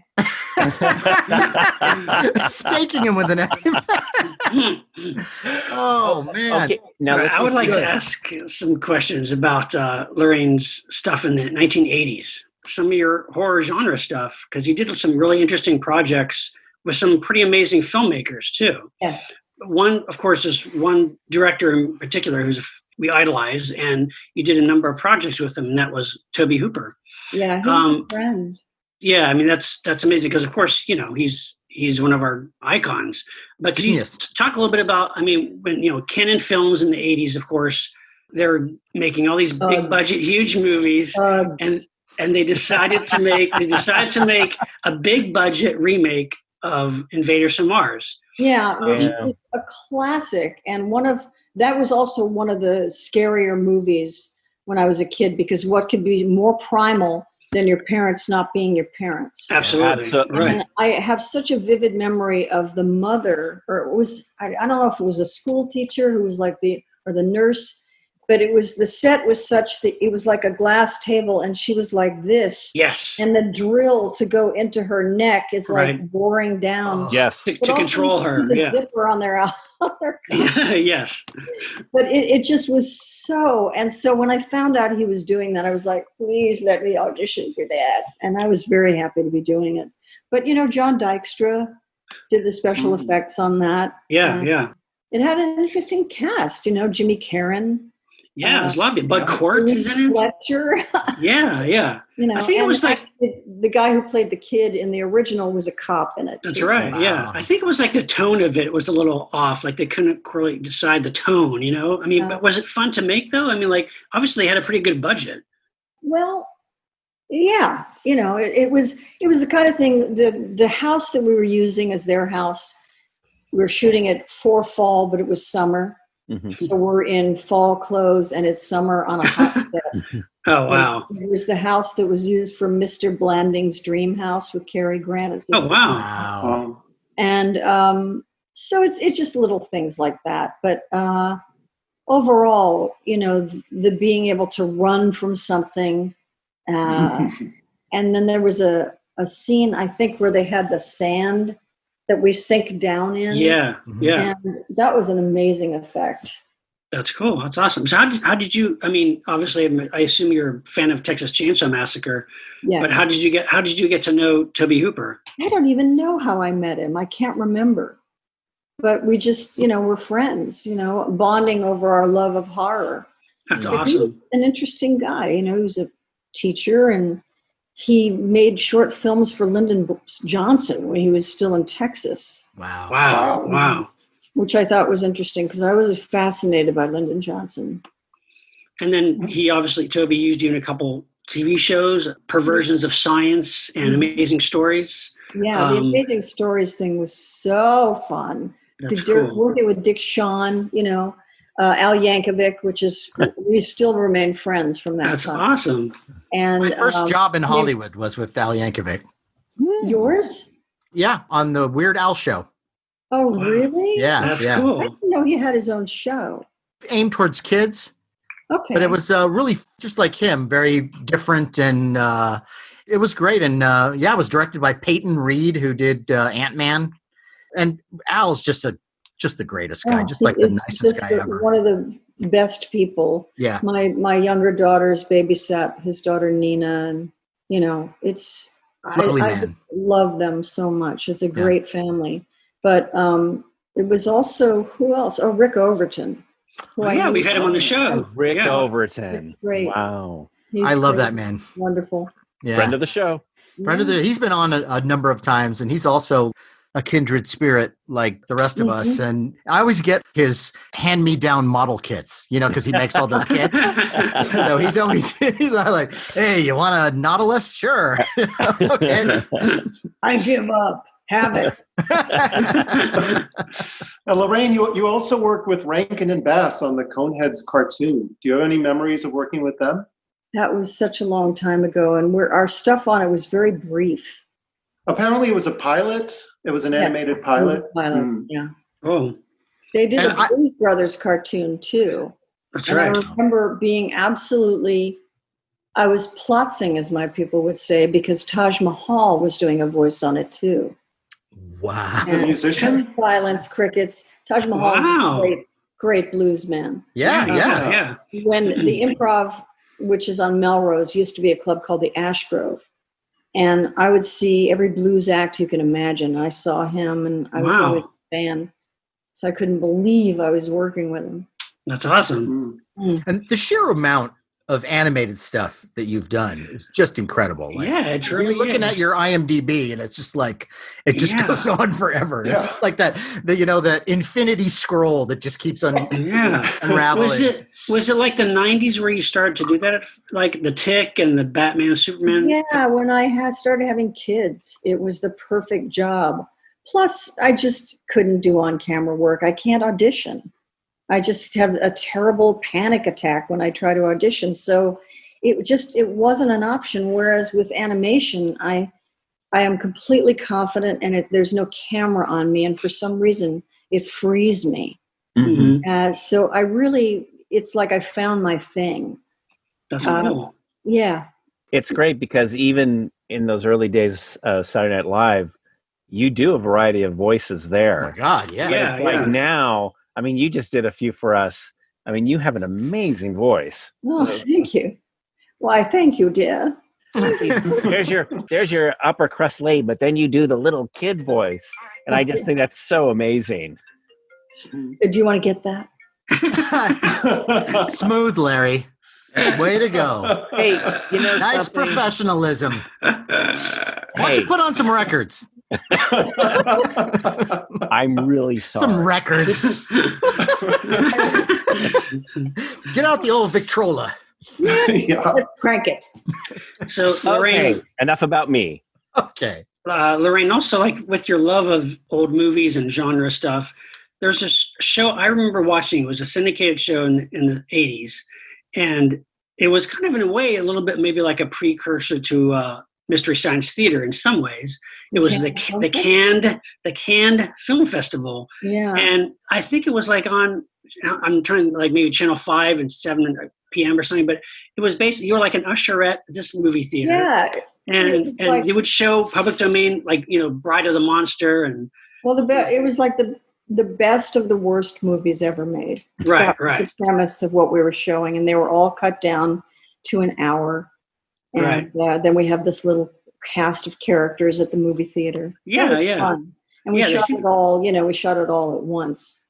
Staking him with an Oh man. Okay, now All right, let's I would like good. to ask some questions about Lorraine's stuff in the 1980s. Some of your horror genre stuff, because you did some really interesting projects with some pretty amazing filmmakers too. Yes. One, of course, is one director in particular we idolize, and you did a number of projects with him, and that was Tobe Hooper. Yeah, he's a friend. Yeah, I mean that's amazing because, of course, you know he's one of our icons. But could you Genius. talk a little bit about? I mean, when Canon Films in the 80s, of course, they're making all these big budget, huge movies, and they decided to make a big budget remake of Invaders from Mars. Yeah, which is a classic, and that was also one of the scarier movies when I was a kid, because what could be more primal than your parents not being your parents? Absolutely. Right. And I have such a vivid memory of the mother, or it was, I don't know if it was a school teacher who was like the nurse, but the set was such that it was like a glass table, and she was like this. Yes. And the drill to go into her neck is like Right. boring down. Yes. To But also control you her. see the Yeah. zipper on their Yes. But it just was so. And so when I found out he was doing that, I was like, please let me audition for that. And I was very happy to be doing it. But, John Dykstra did the special effects on that. Yeah. Yeah. It had an interesting cast, Jimmy Caron. Yeah. It was lovely. Bud Quartz is in it. Fletcher. Yeah. Yeah. I think it was like the guy who played the kid in the original was a cop in it. That's too. right. Wow. Yeah. I think it was like the tone of it was a little off. Like they couldn't really decide the tone, I mean, but was it fun to make though? I mean, like obviously it had a pretty good budget. Well, yeah, it was the kind of thing. The house that we were using as their house, we were shooting it for fall, but it was summer. Mm-hmm. So we're in fall clothes and it's summer on a hot set. Oh, wow. It was the house that was used for Mr. Blanding's dream house with Cary Grant. It's Oh, wow. Wow. And so it's just little things like that. But overall, the being able to run from something. And then there was a scene, I think, where they had the sand that we sink down in. Yeah. Yeah. And that was an amazing effect. That's cool. That's awesome. So how did you, I mean, obviously I assume you're a fan of Texas Chainsaw Massacre, Yes. but how did you get to know Tobe Hooper? I don't even know how I met him. I can't remember. But we just, we're friends, bonding over our love of horror. That's But he was awesome. an interesting guy. He was a teacher, and he made short films for Lyndon Johnson when he was still in Texas, Wow. Wow. Wow. which I thought was interesting because I was fascinated by Lyndon Johnson. And then Toby used you in a couple TV shows, Perversions of Science and Amazing Stories. Yeah, the Amazing Stories thing was so fun. That's Because cool. working with Dick Shawn, Al Yankovic, we still remain friends from that That's time. awesome. And My first job in Hollywood was with Al Yankovic. yours? Yeah, on the Weird Al show. Oh, really? Yeah, That's yeah. I cool. didn't know he had his own show. Aimed towards kids, Okay. but it was really just like him, very different, and it was great. And it was directed by Peyton Reed, who did Ant-Man. And Al's just the greatest guy, just like the nicest guy ever. One of the best people. Yeah. My younger daughters babysat his daughter Nina, and it's Lovely I man. just love them so much. It's a great family. But it was also who else? Oh, Rick Overton. who I knew. We've had him on the show. Rick Yeah. Overton. That's great. Wow. He's I love great. that man. Wonderful. Yeah. Friend of the show. He's been on a number of times, and he's also a kindred spirit like the rest of us. And I always get his hand-me-down model kits, because he makes all those kits. So he's like, hey, you want a Nautilus? Sure. Okay. I give up. Have it. Now, Lorraine, you also worked with Rankin and Bass on the Coneheads cartoon. Do you have any memories of working with them? That was such a long time ago, and our stuff on it was very brief. Apparently it was a pilot. It was an animated Yes, pilot. it was a pilot. Mm. Yeah. Oh, They did And a Blues Brothers cartoon too. that's And right. I remember being I was plotzing, as my people would say, because Taj Mahal was doing a voice on it too. Wow. The musician? Silence, crickets. Taj Mahal Wow. was a great blues man. Yeah. Yeah. When the Improv, which is on Melrose, used to be a club called the Ash Grove. And I would see every blues act you can imagine. I saw him, and I was Wow. always a fan. So I couldn't believe I was working with him. That's awesome. Mm. And the sheer amount of animated stuff that you've done is just incredible. Like, Yeah, it you're really looking is. at your IMDb, and it's just like it just Yeah. goes on forever. It's Yeah. just like that infinity scroll that just keeps on Yeah. unraveling. Was it like the 90s where you started to do that? Like the Tick and the Batman, Superman? Yeah, when I started having kids, it was the perfect job. Plus, I just couldn't do on-camera work. I can't audition. I just have a terrible panic attack when I try to audition. So it wasn't an option. Whereas with animation, I am completely confident, and there's no camera on me. And for some reason, it frees me. Mhm. So I really, it's like I found my thing. That's cool. Yeah. It's great because even in those early days of Saturday Night Live, you do a variety of voices Oh there. my God, yeah. But Yeah. it's like now, I mean, you just did a few for us. I mean, you have an amazing voice. Oh, thank you. Why, thank you, dear. There's your upper crust lady, but then you do the little kid voice. And I just think that's so amazing. Do you want to get that? Smooth, Larry. Way to go. Hey, you know, Nice something? professionalism. Why don't you Hey, put on some records? I'm really Some sorry. records. Get out the old Victrola. Yeah. Let's crank it. So Lorraine, Okay, enough about me. Okay. Lorraine, also like with your love of old movies and genre stuff, there's a show I remember watching. It was a syndicated show in the 80s. And it was kind of in a way, a little bit maybe like a precursor to Mystery Science Theater in some ways. It was the Cannes Film Festival. Yeah. And I think it was like on, I'm trying like maybe Channel 5 and 7 p.m. or something, but it was basically, you were like an usherette at this movie theater. Yeah. And like, you would show public domain, like, Bride of the Monster and. Well, it was like the best of the worst movies ever made. Right, That was right. the premise of what we were showing, and they were all cut down to an hour. And then we have this little cast of characters at the movie theater. Yeah, That was yeah. fun. And we Yeah, they shot seem- it all, we shot it all at once.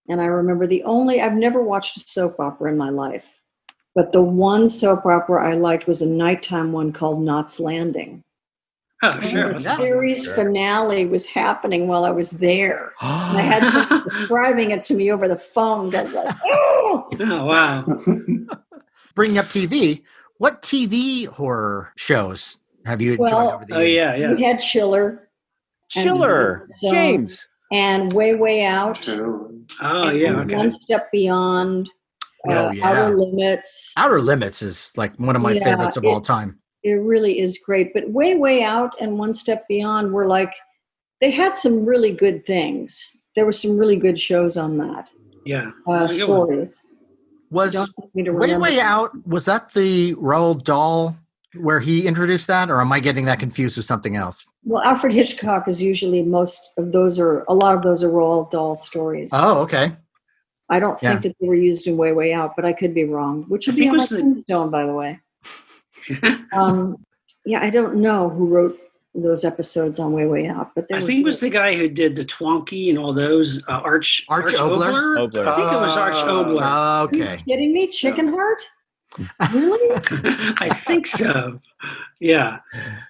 And I remember I've never watched a soap opera in my life, but the one soap opera I liked was a nighttime one called Knots Landing. Oh, sure. The series finale was happening while I was there. And I had someone describing it to me over the phone. I was like, oh! Oh, wow. Bringing up TV, what TV horror shows have you enjoyed Well, over the Oh, years? yeah, yeah. We had Chiller Chiller, So- James. and Way, Way Out. Oh, yeah, and okay. One Step Beyond. Oh, yeah. Outer Limits. Outer Limits is like one of my Yeah, favorites of all time. It really is great. But Way, Way Out and One Step Beyond were like, they had some really good things. There were some really good shows on that. Yeah. Good one. Stories. Was Don't ask me to Way remember. Way Out, was that the Roald Dahl where he introduced that, or am I getting that confused with something else? Well, Alfred Hitchcock is usually a lot of those are Roald Dahl stories. Oh, okay. I don't think that they were used in Way, Way Out, but I could be wrong, which would I be think on it my was the- tombstone, by the way. I don't know who wrote those episodes on Way, Way Out, but I think it was the guy who did the Twonky and all those, Arch Obler? Obler? I think it was Arch Obler. Are Okay. you kidding me? Chicken Heart? Really? I think so. Yeah.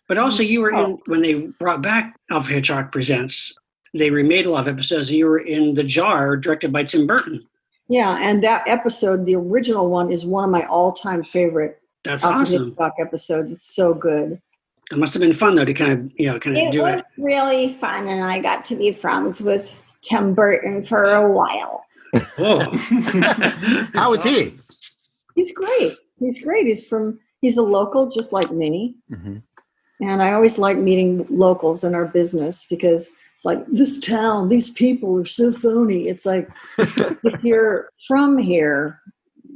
But also you were in, when they brought back Alfred Hitchcock Presents, they remade a lot of episodes. You were in The Jar, directed by Tim Burton. Yeah, and that episode, the original one, is one of my all-time favorite That's Alfred awesome. Hitchcock episodes. It's so good. It must have been fun though to kind of It do was it. really fun, and I got to be friends with Tim Burton for a while. Whoa. How was he? He's great. He's great. He's a local just like me. Mhm. And I always like meeting locals in our business because it's like, this town, these people are so phony. It's like, if you're from here,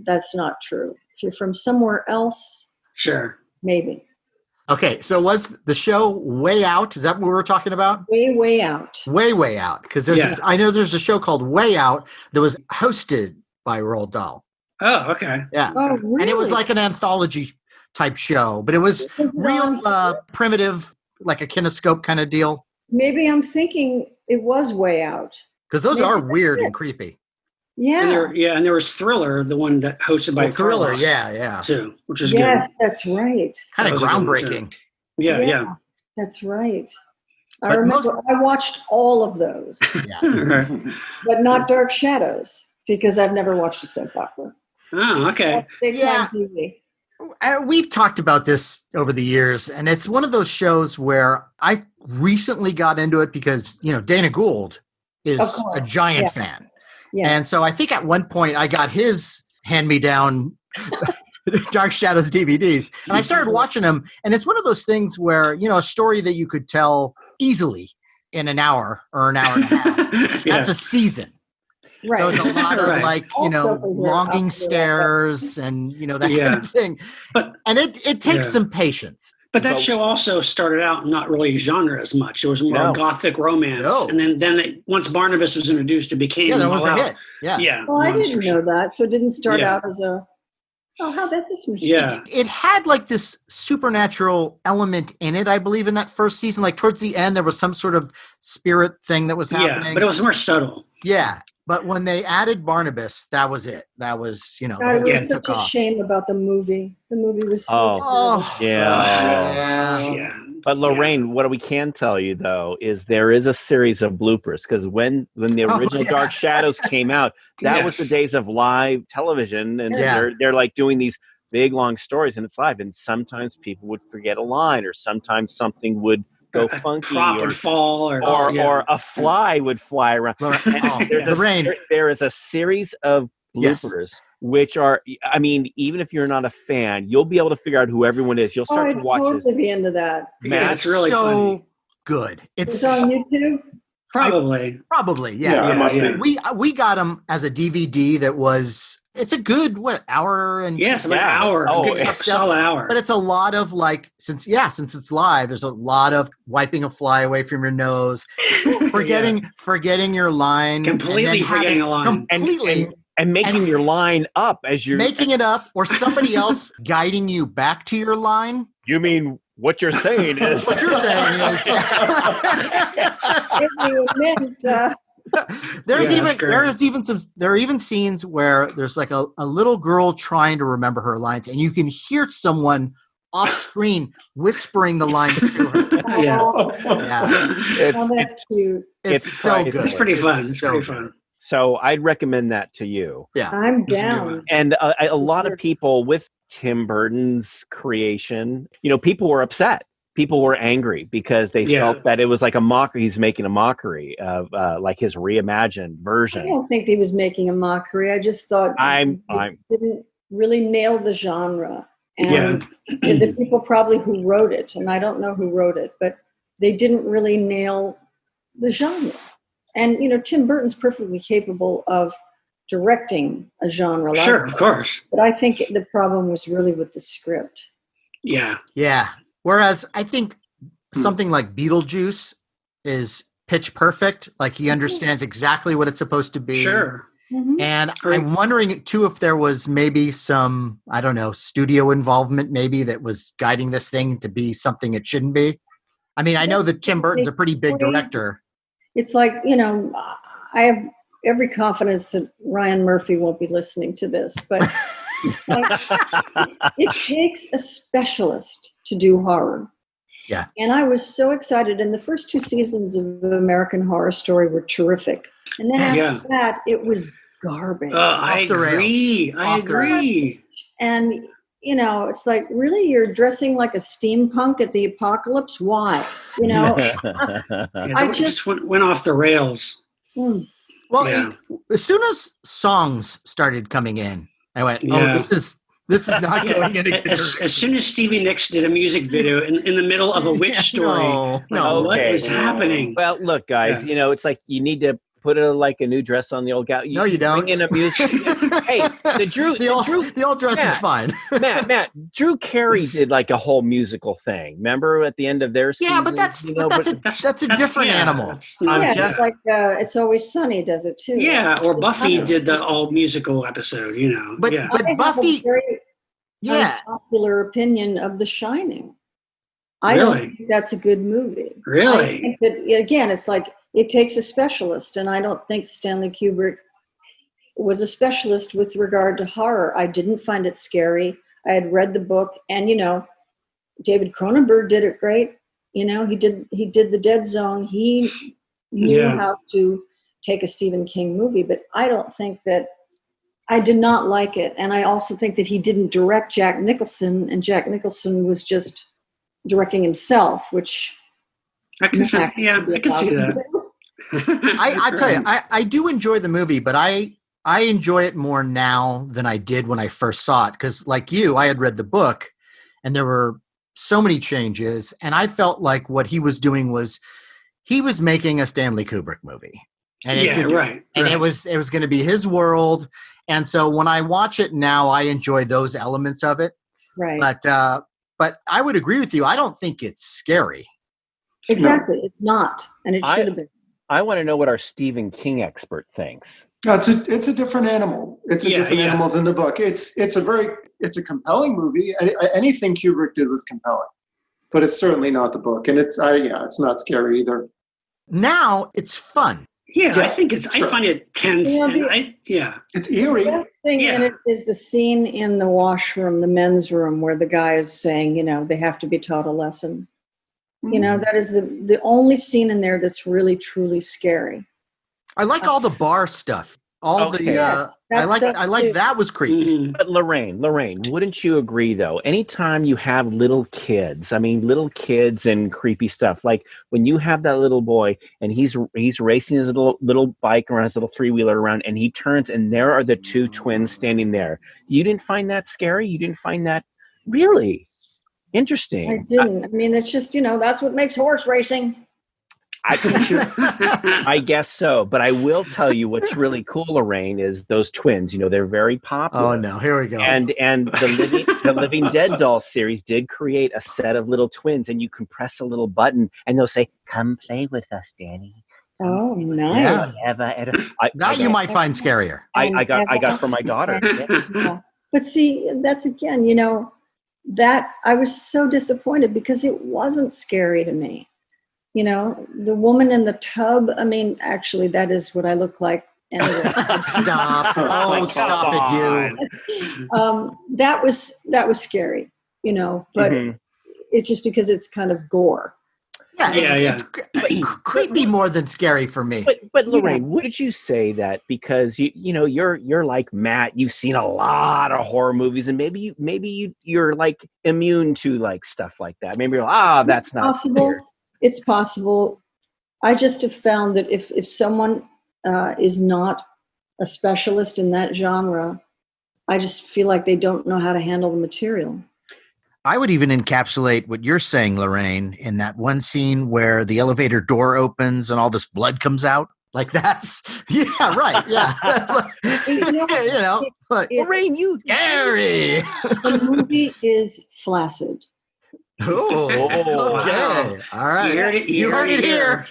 that's not true. If you're from somewhere else, Sure. maybe. Okay, so was the show Way Out? Is that what we were talking about? Way, way out. Way, Way Out. Because Yeah. I know there's a show called Way Out that was hosted by Roald Dahl. Oh, okay. Yeah. Oh, really? And it was like an anthology type show, but it was Was it real on- primitive, like a kinescope kind of deal. Maybe I'm thinking it was Way Out. Because those Maybe are that's weird it. and creepy. Yeah. And there was Thriller, the one that hosted by Well, Thriller, Carlos, yeah. too, which is Yes, that's right. Kind That of was a good one, too. groundbreaking. good. Yeah. That's right. I But remember I watched all of those, Yeah. but not Dark Shadows because I've never watched a soap opera. Oh, okay. Big Yeah. time TV. We've talked about this over the years, and it's one of those shows where I recently got into it because, Dana Gould is Of course, a giant yeah. fan. Yes. And so I think at one point I got his hand-me-down Dark Shadows DVDs, and I started watching them, and it's one of those things where, a story that you could tell easily in an hour or an hour and a half. Yeah. That's a season. Right. So it's a lot of Right. like, Also for their longing upward stares and, that kind Yeah. of thing. But And it takes Yeah. some patience. But that But- show also started out not really genre as much. It was more No. gothic romance, No. and then once Barnabas was introduced, it became Yeah, that was all a out. hit. Yeah. Yeah, Well, I didn't monsters. know that. So it didn't start Yeah. out as a, how about this machine? Yeah, It had like this supernatural element in it, I believe, in that first season. Like towards the end, there was some sort of spirit thing that was happening. yeah, but it was more subtle. Yeah. But when they added Barnabas, that was it. That was, the God, whole it thing was such took a off. shame about the movie. The movie was so Oh, Yeah. yeah. But Lorraine, what we can tell you though is there is a series of bloopers because when the Oh, original yeah. Dark Shadows came out, that was the Yes. days of live television, and Yeah. they're like doing these big long stories, and it's live, and sometimes people would forget a line, or sometimes something would go A funky, prop or would fall, or a fly would fly around. Oh, There's Lorraine. there is a series of Yes. bloopers, which are, I mean, even if you're not a fan, you'll be able to figure out who everyone is. You'll Oh, start I'd to watch this. totally be into that. Matt, it's really so funny. good. It's on YouTube. Probably. Probably, Yeah, yeah. it must yeah. be. We got them as a DVD that was, it's a good, hour and Yes, about an Yeah. hour. Oh, Good, yeah. solid hour. but it's a lot of like, since it's live, there's a lot of wiping a fly away from your nose, forgetting your line, Completely and then forgetting a line. completely and making your line up as you're making it up, or somebody else guiding you back to your line. You mean what you're saying is What you're saying is, If you meant, there are even scenes where there's like a little girl trying to remember her lines, and you can hear someone off screen whispering the lines to her. Yeah. Yeah, it's, oh, that's cute. it's It's so priceless. good. It's pretty fun. It's so pretty good. fun. so I'd recommend that to you. I'm That's a good down. one. And a lot of people with Tim Burton's creation, people were upset. People were angry because they Yeah. felt that it was like a mockery. He's making a mockery of like his reimagined I version. don't think he was making a mockery. I just thought I'm he didn't really nail the genre. And Yeah. the people probably who wrote it, and I don't know who wrote it, but they didn't really nail the genre. And, Tim Burton's perfectly capable of directing a genre like Sure, that. of course. But I think the problem was really with the script. Yeah. Yeah. Whereas I think something like Beetlejuice is pitch perfect. Like he understands exactly what it's supposed to be. Sure. Mhm. And Right. I'm wondering too if there was maybe some, I don't know, studio involvement maybe that was guiding this thing to be something it shouldn't be. I mean, I know that Tim Burton's a pretty big director. It's like, I have every confidence that Ryan Murphy won't be listening to this, but it takes a specialist to do horror. Yeah. And I was so excited. And the first 2 seasons of American Horror Story were terrific. And then after Yeah. that, it was garbage. I Off the rails. agree. I Off the rails. agree. And, it's like, really, you're dressing like a steampunk at the apocalypse? Why? Yeah, I it just went off the rails. Hmm. Well, Yeah. as soon as songs started coming in, I went, "Oh, Yeah. this is not going in a good As direction." soon as Stevie Nicks did a music video in the middle of a witch Yeah, story, no. what Okay. is happening? Well, look, guys, it's like you need to put a new dress on the old gal. No, you don't. Bring in a music. Hey, the old dress is Yeah. fine. Matt, Drew Carey did like a whole musical thing. Remember at the end of their season? Yeah, but that's a different animal. I'm Yeah, just- it's like It's Always Sunny does it too. Yeah, or Buffy It's did the all musical episode, But yeah. I have Buffy, a very yeah, unpopular opinion of The Shining. I Really? don't think that's a good movie. Really? I think that, again, it's like it takes a specialist, and I don't think Stanley Kubrick was a specialist with regard to horror. I didn't find it scary. I had read the book, and David Cronenberg did it great. He did the Dead Zone. He knew Yeah. how to take a Stephen King movie, but I don't think that. I did not like it, and I also think that he didn't direct Jack Nicholson, and Jack Nicholson was just directing himself, which I can see that. I tell you, I do enjoy the movie, but I enjoy it more now than I did when I first saw it. Because like you, I had read the book, and there were so many changes, and I felt like what he was doing was he was making a Stanley Kubrick movie. and it Yeah, did, right. and right. it was going to be his world. And so when I watch it now, I enjoy those elements of it. Right. But I would agree with you. I don't think it's scary. Exactly. It's not, and it I- should have been. I want to know what our Stephen King expert thinks. No, it's a different animal. It's a different animal than the book. It's a compelling movie. Anything Kubrick did was compelling, but it's certainly not the book. And it's not scary either. Now it's fun. Yeah, Yeah, I think it's. sure. I find it tense. Yeah, And It's eerie. The best thing in Yeah. it is the scene in the washroom, the men's room, where the guy is saying, they have to be taught a lesson. That is the only scene in there that's really, truly scary. I like all the bar stuff. All Okay. the Yes, I that like stuff that was creepy. Mhm. But Lorraine, wouldn't you agree though? Anytime you have little kids and creepy stuff, like when you have that little boy and he's racing his little bike around, his little 3-wheeler around, and he turns and there are the two twins standing there. You didn't find that scary? You didn't find that really interesting? I didn't. I mean, it's just, that's what makes horse racing. I guess so, but I will tell you what's really cool, Lorraine, is those twins. They're very popular. Oh no, here we go. And the Living Dead doll series did create a set of little twins, and you can press a little button, and they'll say, "Come play with us, Danny." Oh, nice. Yeah. Whatever. You might find scarier. I got for my daughter. Yeah. Yeah. But see, that's again, that I was so disappointed because it wasn't scary to me. The woman in the tub, I mean, actually, that is what I look like anyway. Stop. Oh, stop it, you. That was scary, but it's just because it's kind of gore. Yeah, it's creepy more than scary for me. But Lorraine, wouldn't you say that because you're like Matt, you've seen a lot of horror movies, and maybe you're like immune to like stuff like that. Maybe you're that's not possible. weird. It's possible. I just have found that if someone is not a specialist in that genre, I just feel like they don't know how to handle the material. I would even encapsulate what you're saying, Lorraine, in that one scene where the elevator door opens and all this blood comes out. Like that's, yeah, right. Yeah. That's like, Lorraine, you scary. The movie is flaccid. Oh, okay. All right. You heard it here.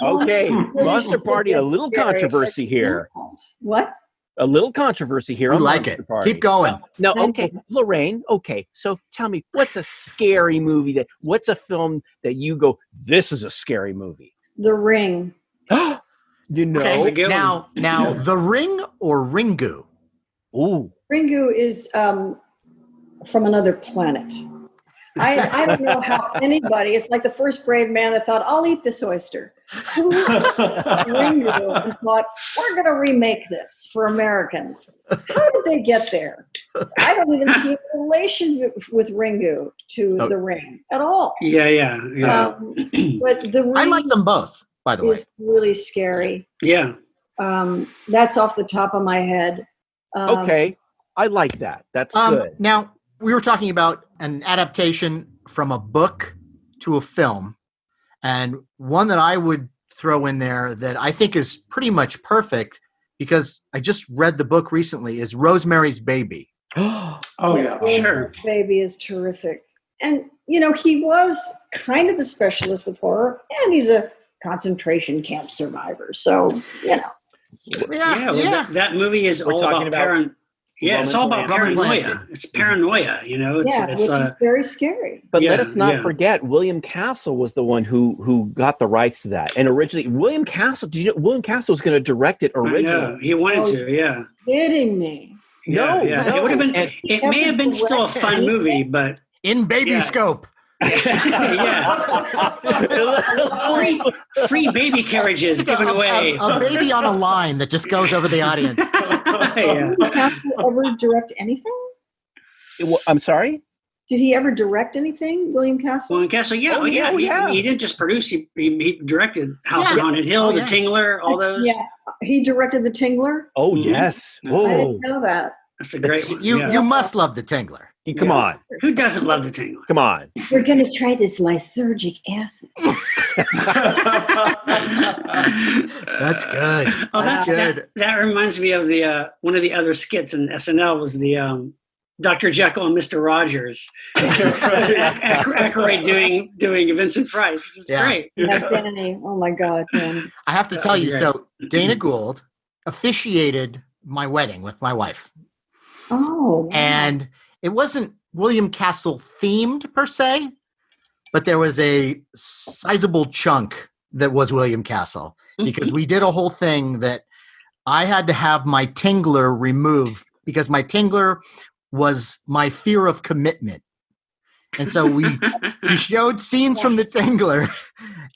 Okay, Monster Party, a little controversy here. What? A little controversy here. We on like Monster it. Party. Keep going. No, okay, Lorraine. Okay, so tell me, what's a scary movie what's a film that you go, this is a scary movie? The Ring. Okay, good now, The Ring or Ringu? Ooh. Ringu is from another planet. I don't know how anybody, it's like the first brave man that thought, I'll eat this oyster. Who Ringu and thought, we're going to remake this for Americans. How did they get there? I don't even see a relation with Ringu to The Ring at all. Yeah. But The Ring I like them both, by the way. is really scary. Yeah. That's off the top of my head. Okay, I like that. That's good. Now, we were talking about an adaptation from a book to a film, and one that I would throw in there that I think is pretty much perfect because I just read the book recently is Rosemary's Baby. Oh yeah, Sure. Baby is terrific. And, he was kind of a specialist with horror, and he's a concentration camp survivor. So, That movie is We're all talking about it's all about Roman Polanski. paranoia. It's paranoia, which is very scary. But let Yeah, us not yeah. forget, William Castle was the one who got the rights to that. And originally, William Castle was going to direct it I know. originally. He wanted to, yeah. Kidding me. No, Yeah. It would have been. And- It may have been still a fun movie, but In Baby Yeah. Scope. free baby carriages given away. A baby on a line that just goes over the audience. Yeah. Did he ever direct anything? I'm sorry? Did he ever direct anything, William Castle? Well, in Castle, Oh, yeah. He didn't just produce; he directed House Yeah. on Haunted Hill, Oh, The yeah. Tingler, all those. Yeah, he directed The Tingler. Oh, Mhm. yes. I Oh, didn't know that. That's a great one. You yeah. you must love the Tingler. Come on. Who doesn't love the Tangle? Come on. We're going to try this lysergic acid. That's good. Oh, That's good. That reminds me of the one of the other skits in SNL was the Dr. Jekyll and Mr. Rogers. Aykroyd doing Vincent Price, which is great. Yeah, Danny. Oh my God, Dan. I have to tell you, great. so Dana Gould officiated my wedding with my wife. Oh. Wow. And it wasn't William Castle themed per se, but there was a sizable chunk that was William Castle because we did a whole thing that I had to have my tingler removed because my tingler was my fear of commitment. And so we showed scenes from the tingler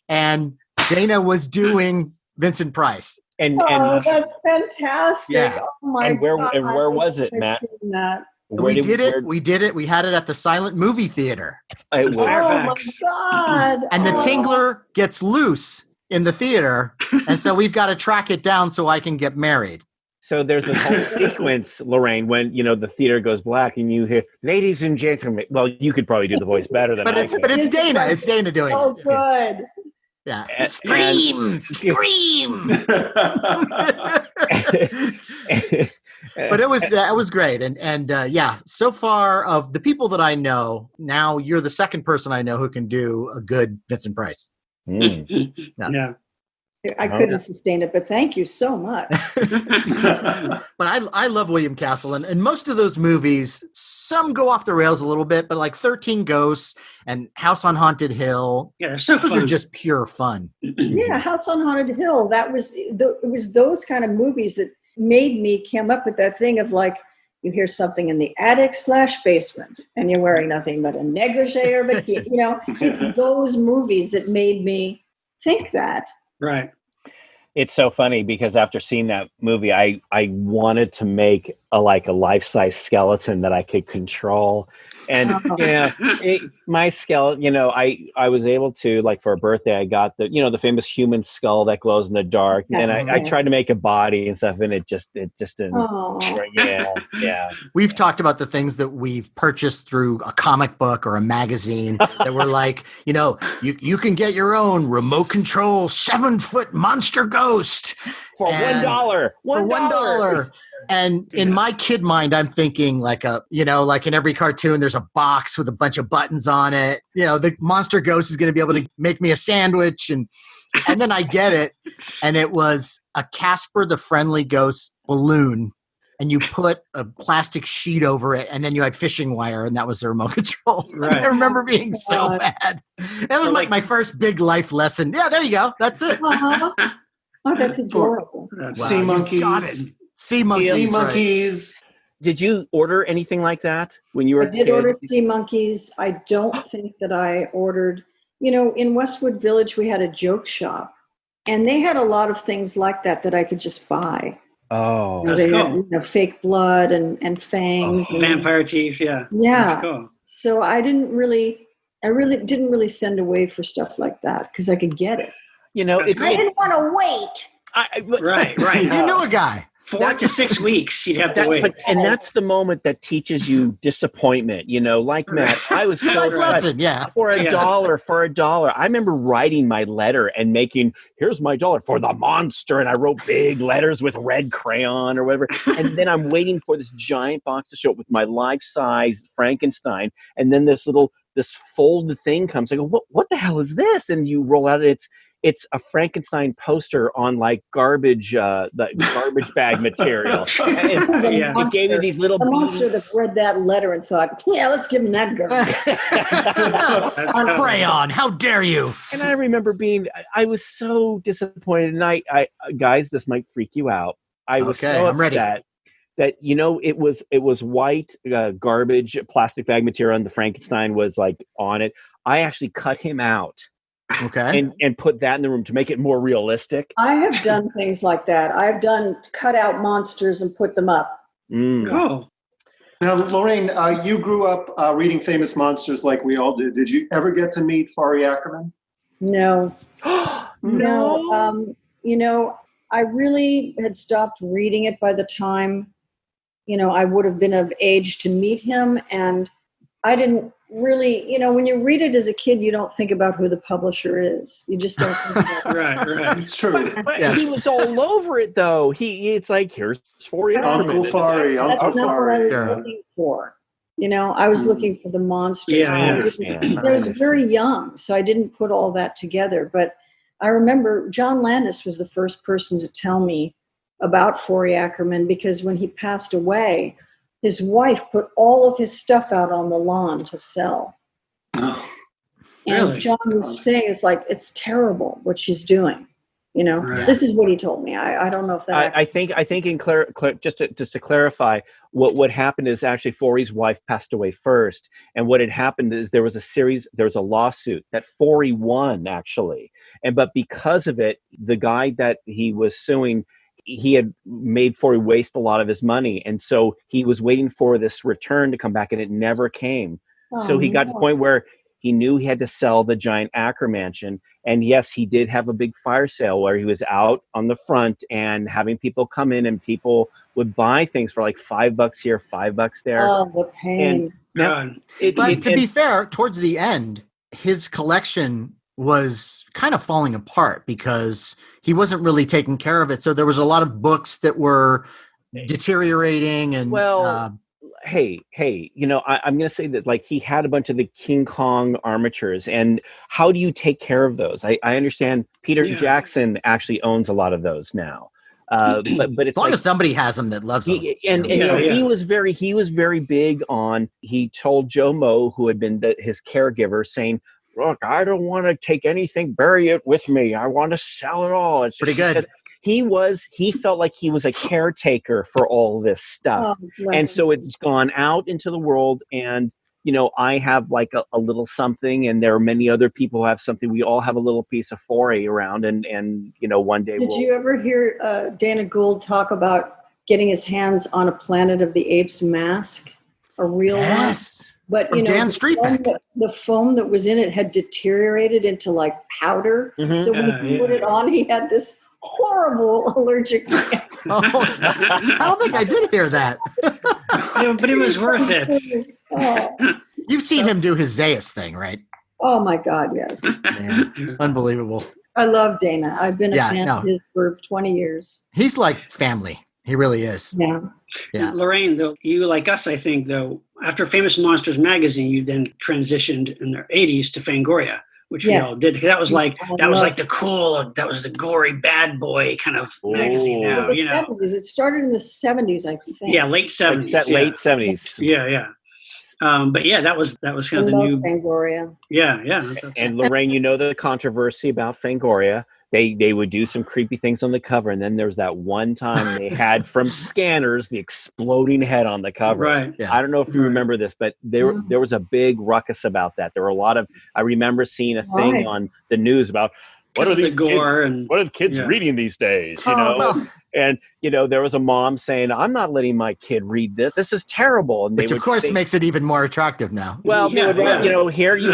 and Dana was doing Vincent Price. And that's fantastic. Yeah. Oh my and where God. and where was it, I've Matt? seen that. We did it. We had it at the Silent Movie Theater. It was, Fairfax. Oh my God. And the tingler gets loose in the theater. And so we've got to track it down so I can get married. so there's this whole sequence, Lorraine, when the theater goes black and you hear, "Ladies and gentlemen." Well, you could probably do the voice better than But I it's can. but it's Dana. It's Dana doing Oh, it. good. Yeah. And- Scream! Scream! But it was great. And yeah, so far of the people that I know, now you're the second person I know who can do a good Vincent Price. Mm. Yeah. I couldn't sustain it, but thank you so much. But I love William Castle, and most of those movies, some go off the rails a little bit, but like 13 Ghosts and House on Haunted Hill, Yeah, they're so those fun. are just pure fun. Yeah, House on Haunted Hill. It was those kind of movies that made me come up with that thing of like, you hear something in the attic / basement, and you're wearing nothing but a negligee or bikini. It's those movies that made me think that. Right. It's so funny because after seeing that movie, I wanted to make a life-size skeleton that I could control. And my skeleton, I was able to, like, for a birthday, I got the famous human skull that glows in the dark. Yes. And I tried to make a body and stuff, and it just didn't. Oh. Yeah. We've talked about the things that we've purchased through a comic book or a magazine that were like, you can get your own remote control 7-foot monster ghost For And- $1. for $1. And in my kid mind, I'm thinking like like in every cartoon, there's a box with a bunch of buttons on it. The monster ghost is going to be able to make me a sandwich. And then I get it. And it was a Casper the Friendly Ghost balloon. And you put a plastic sheet over it, and then you had fishing wire, and that was the remote control. Right. I remember being so God. mad. That was like my first big life lesson. Yeah, there you go. That's it. Uh-huh. Oh, that's adorable. That's- Wow, Sea you monkeys. got it. Sea monkeys. Sea right. monkeys. Did you order anything like that when you were I a did kid? order sea monkeys. I don't think that I ordered, in Westwood Village, we had a joke shop, and they had a lot of things like that I could just buy. Oh, That's They cool. had, fake blood and fangs. and- Vampire teeth. Yeah. Yeah. That's cool. So I didn't really send away for stuff like that because I could get it. That's I didn't want to wait. Right. You knew a guy. 4 to 6 weeks you'd have to wait. and that's the moment that teaches you disappointment. Like Matt, I was so Life upset. lesson, yeah. For a Yeah. dollar. I remember writing my letter and making, here's my dollar for the monster. And I wrote big letters with red crayon or whatever. And then I'm waiting for this giant box to show up with my life-size Frankenstein. And then this folded thing comes. I go, what the hell is this? And you roll out, it's a Frankenstein poster on the garbage bag material. And it gave me these little The monster that read that letter and thought, yeah, let's give him that girl. That's Crayon, how dare you? And I remember I was so disappointed. And I guys, this might freak you out. I was Okay, so I'm ready. upset that, it was white garbage plastic bag material and the Frankenstein was like on it. I actually cut him out Okay. and put that in the room to make it more realistic. I have done things like that. I've done cut out monsters and put them up. Mm. Cool. Now, Lorraine, you grew up reading famous monsters like we all did. Did you ever get to meet Fari Ackerman? No. No. I really had stopped reading it by the time, I would have been of age to meet him. And I didn't really, when you read it as a kid, you don't think about who the publisher is. You just don't think about it. Right. It's true. But Yes. he was all over it, though. It's like, here's Fori Uncle Fari, That's Uncle not what I Fari. was Yeah. looking for. I was looking for the monsters. Yeah, I yeah. didn't- I was very young, so I didn't put all that together. But I remember John Landis was the first person to tell me about Forey Ackerman, because when he passed away, his wife put all of his stuff out on the lawn to sell. Oh, And Really? John was saying, it's terrible what she's doing. Right. This is what he told me. I don't know if that. I think in just to clarify, what happened is actually Forey's wife passed away first, and what had happened is there was a lawsuit that Forey won actually, but because of it, the guy that he was suing, he had made Forey waste a lot of his money, and so he was waiting for this return to come back, and it never came. So he got to the point where he knew he had to sell the giant Acker mansion. And yes, he did have a big fire sale where he was out on the front and having people come in, and people would buy things for like $5 here, $5 there. Oh, the pain. God. But to be fair, towards the end, his collection was kind of falling apart because he wasn't really taking care of it. So there was a lot of books that were deteriorating and hey, I'm going to say that like he had a bunch of the King Kong armatures, and how do you take care of those? I understand Peter Jackson actually owns a lot of those now. But it's as long like, as somebody has them that loves them. He was very big on, he told Joe Moe, who had been his caregiver, saying, look, I don't want to take anything, bury it with me. I want to sell it all. It's pretty good. He felt like he was a caretaker for all this stuff. And so it's gone out into the world, and I have like a little something, and there are many other people who have something. We all have a little piece of Forey around, and one day Did you ever hear Dana Gould talk about getting his hands on a Planet of the Apes mask? A real one? But From Dan Streetbeck. The foam that was in it had deteriorated into like powder. So when he put it on, he had this horrible allergic reaction. I don't think I did hear that. But it was worth it. You've seen him do his Zayas thing, right? Oh my God, yes. Man, unbelievable. I love Dana. I've been a fan of his for 20 years. He's like family. He really is. Yeah. Lorraine, though, you like us, I think, though, after Famous Monsters magazine, you then transitioned in the 80s to Fangoria, which we all did. That was like the cool, that was the gory bad boy kind of magazine now, The 70s. It started in the 70s, I think. Yeah, late 70s. Late 70s. Yeah. But yeah, that was kind of the new Fangoria. Yeah. And Lorraine, the controversy about Fangoria. They would do some creepy things on the cover, and then there was that one time they had from Scanners the exploding head on the cover. Right. Yeah. I don't know if you remember this, but there was a big ruckus about that. There were a lot of. I remember seeing a thing on the news about what are the gore and what are the kids reading these days? And there was a mom saying, "I'm not letting my kid read this. This is terrible." And which of course makes it even more attractive now. Well, here you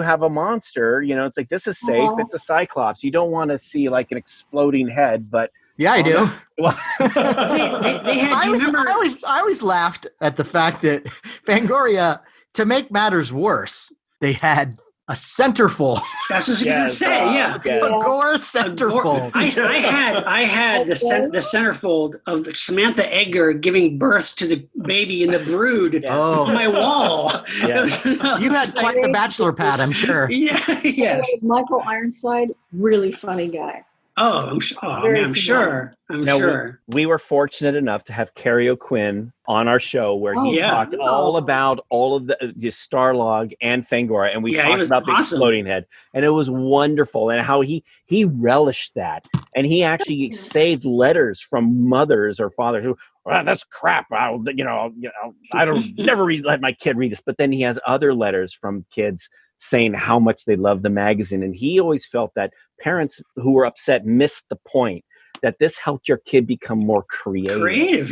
have a monster. It's like, this is safe. It's a Cyclops. You don't want to see like an exploding head, but yeah, I do. Well, they had. I always laughed at the fact that Fangoria, to make matters worse, they had a centerfold. That's what I was going to say. Yeah, a gore centerfold. I had the centerfold of Samantha Edgar giving birth to the baby in the brood on my wall. Yeah. You had quite the bachelor pad, I'm sure. Yes. Michael Ironside, really funny guy. I'm sure. We were fortunate enough to have Carrie O'Quinn on our show where he talked all about all of the Starlog and Fangoria, and we talked about the exploding head, and it was wonderful, and how he relished that, and he actually saved letters from mothers or fathers who, well, that's crap. I don't never let my kid read this, but then he has other letters from kids saying how much they love the magazine, and he always felt that parents who were upset missed the point, that this helped your kid become more creative.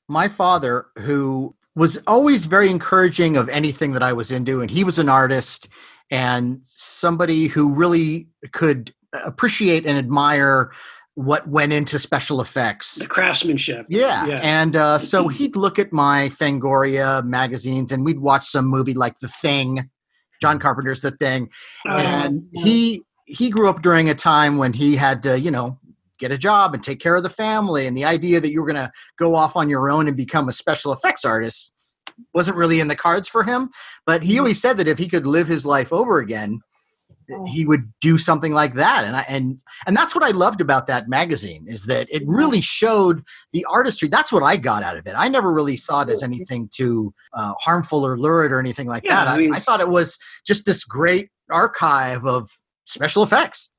My father, who was always very encouraging of anything that I was into, and he was an artist and somebody who really could appreciate and admire what went into special effects. The craftsmanship. Yeah. Yeah. And so he'd look at my Fangoria magazines and we'd watch some movie like The Thing, John Carpenter's The Thing. And he grew up during a time when he had to, get a job and take care of the family. And the idea that you were going to go off on your own and become a special effects artist wasn't really in the cards for him. But he always said that if he could live his life over again, he would do something like that. And that's what I loved about that magazine, is that it really showed the artistry. That's what I got out of it. I never really saw it as anything too harmful or lurid or anything like that. I thought it was just this great archive of special effects.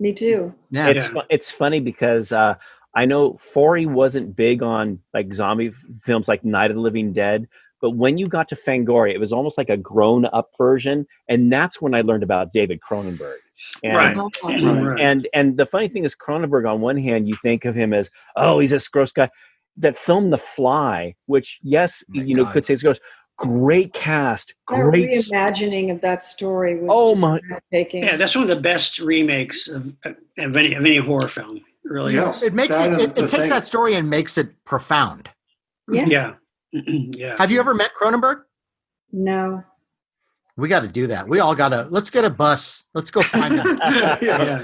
Me too. Yeah. It's funny because I know Forey wasn't big on like zombie films like Night of the Living Dead, but when you got to Fangoria, it was almost like a grown-up version, and that's when I learned about David Cronenberg. And, and the funny thing is, Cronenberg, on one hand, you think of him as, he's this gross guy. That film, The Fly, which, yes, could say it's gross. Great cast, great reimagining of that story was breathtaking. Yeah, that's one of the best remakes of any horror film. It really is. It makes it takes that story and makes it profound. Yeah. Yeah. Have you ever met Cronenberg? No. We got to do that. We all got to. Let's get a bus. Let's go find him.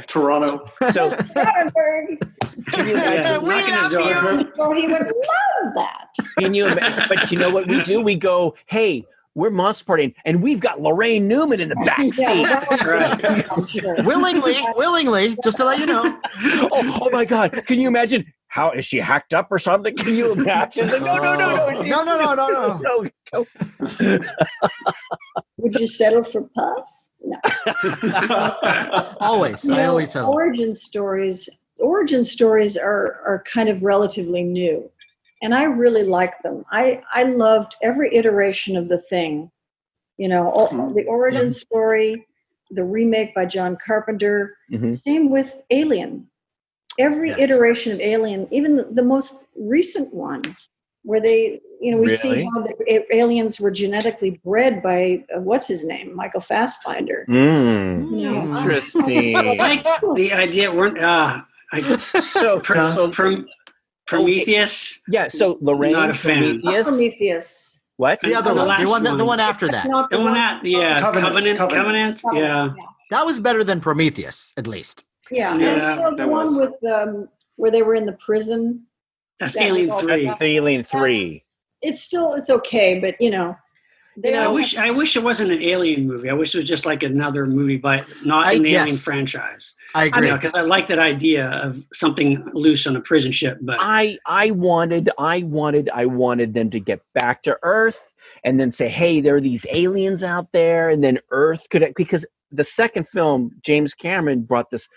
Toronto. So Cronenberg. Can you imagine? Knocking his door. Well, he would love that. Can you imagine? But you know what we do? We go, hey, we're monster partying, and we've got Laraine Newman in the back seat. That's right. Sure. Willingly, just to let you know. Oh my God! Can you imagine? How is she hacked up or something? Can you imagine? No. Would you settle for pus? No. Always. I always settle. Origin stories are kind of relatively new, and I really like them. I loved every iteration of The Thing. The origin story, the remake by John Carpenter. Same with Alien. Every iteration of Alien, even the most recent one, where they, we see how the aliens were genetically bred by what's his name, Michael Fassbinder. Interesting. Like the idea weren't. Prometheus. Yeah. So Laraine, not a fan. Prometheus. What? The other one. The one after that. The one that, Covenant. Yeah. That was better than Prometheus, at least. Yeah. And so the one with where they were in the prison. That's Alien 3. That's Alien 3. It's okay, but I wish it wasn't an Alien movie. I wish it was just like another movie, but not in the Alien franchise. I agree, because I like that idea of something loose on a prison ship. But I wanted them to get back to Earth and then say, hey, there are these aliens out there, and then Earth could, because the second film, James Cameron brought this.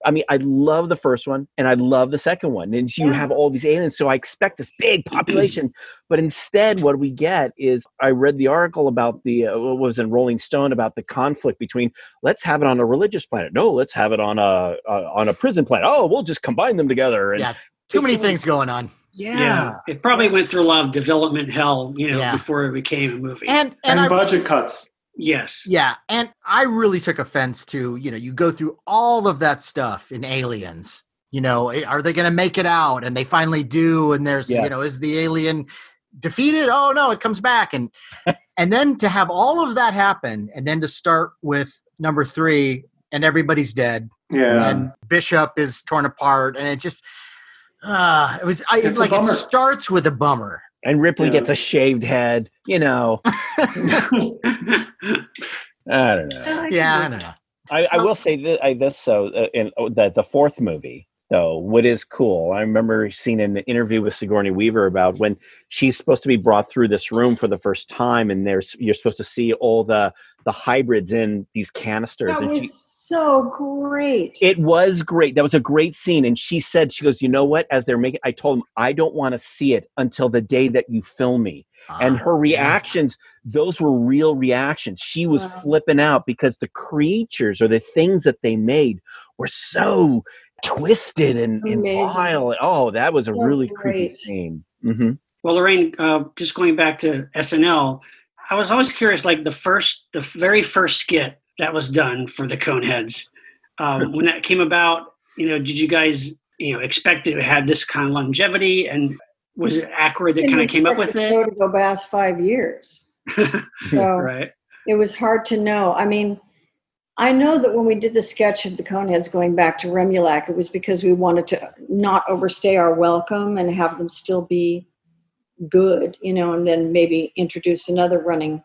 I mean, I love the first one and I love the second one. And you have all these aliens. So I expect this big population. But instead, what we get is, I read the article about what was in Rolling Stone about the conflict between, let's have it on a religious planet. No, let's have it on a prison planet. Oh, we'll just combine them together. And too many things going on. Yeah. It probably went through a lot of development hell, before it became a movie. And budget cuts. Yes. Yeah. And I really took offense to, you go through all of that stuff in Aliens. Are they going to make it out? And they finally do. And there's, is the alien defeated? Oh, no, it comes back. And then to have all of that happen and then to start with number 3 and everybody's dead. Yeah. And Bishop is torn apart. And it just, it starts with a bummer. And Ripley gets a shaved head, I don't know. I don't know. I will say this so in the fourth movie, though, what is cool, I remember seeing an interview with Sigourney Weaver about when she's supposed to be brought through this room for the first time, and you're supposed to see all the hybrids in these canisters. That was so great. It was great. That was a great scene. And she goes, you know what? As they're making, I told them, I don't want to see it until the day that you film me. And her reactions, those were real reactions. She was flipping out because the creatures or the things that they made were so twisted and wild. Oh, that was a really creepy scene. Mm-hmm. Well, Laraine, just going back to SNL, I was always curious, like the very first skit that was done for the Coneheads, when that came about, did you guys expected it had this kind of longevity, and was it Aykroyd that kind of came up with it? To go past 5 years. So Right. it was hard to know. I mean, I know that when we did the sketch of the Coneheads going back to Remulac, it was because we wanted to not overstay our welcome and have them still be good, and then maybe introduce another running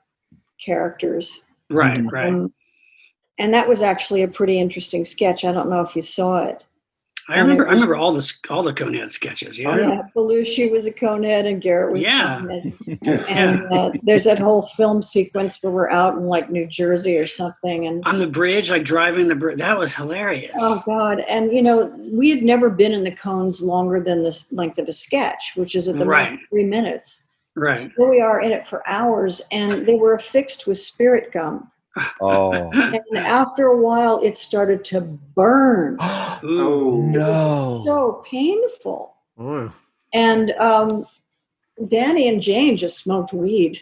characters. Right, right. And that was actually a pretty interesting sketch. I don't know if you saw it. I remember all the Conehead sketches. Yeah. Yeah, Belushi was a Conehead and Garrett was a Conehead. And there's that whole film sequence where we're out in like New Jersey or something, and on the bridge, like driving the bridge. That was hilarious. Oh God! And we had never been in the cones longer than the length of a sketch, which is at the most 3 minutes. Right. So we are in it for hours, and they were affixed with spirit gum. Oh. And after a while, it started to burn. Oh no! So painful. Ooh. And Danny and Jane just smoked weed.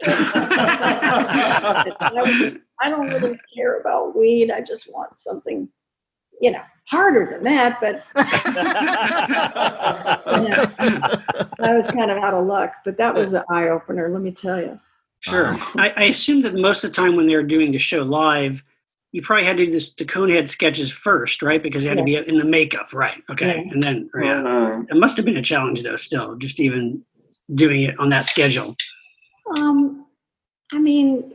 I don't really care about weed. I just want something, harder than that. But I was kind of out of luck. But that was an eye opener, let me tell you. Sure. I assume that most of the time when they were doing the show live, you probably had to do the Conehead sketches first, right? Because they had to be in the makeup, right? Okay, and then it must have been a challenge, though. Still, just even doing it on that schedule. I mean,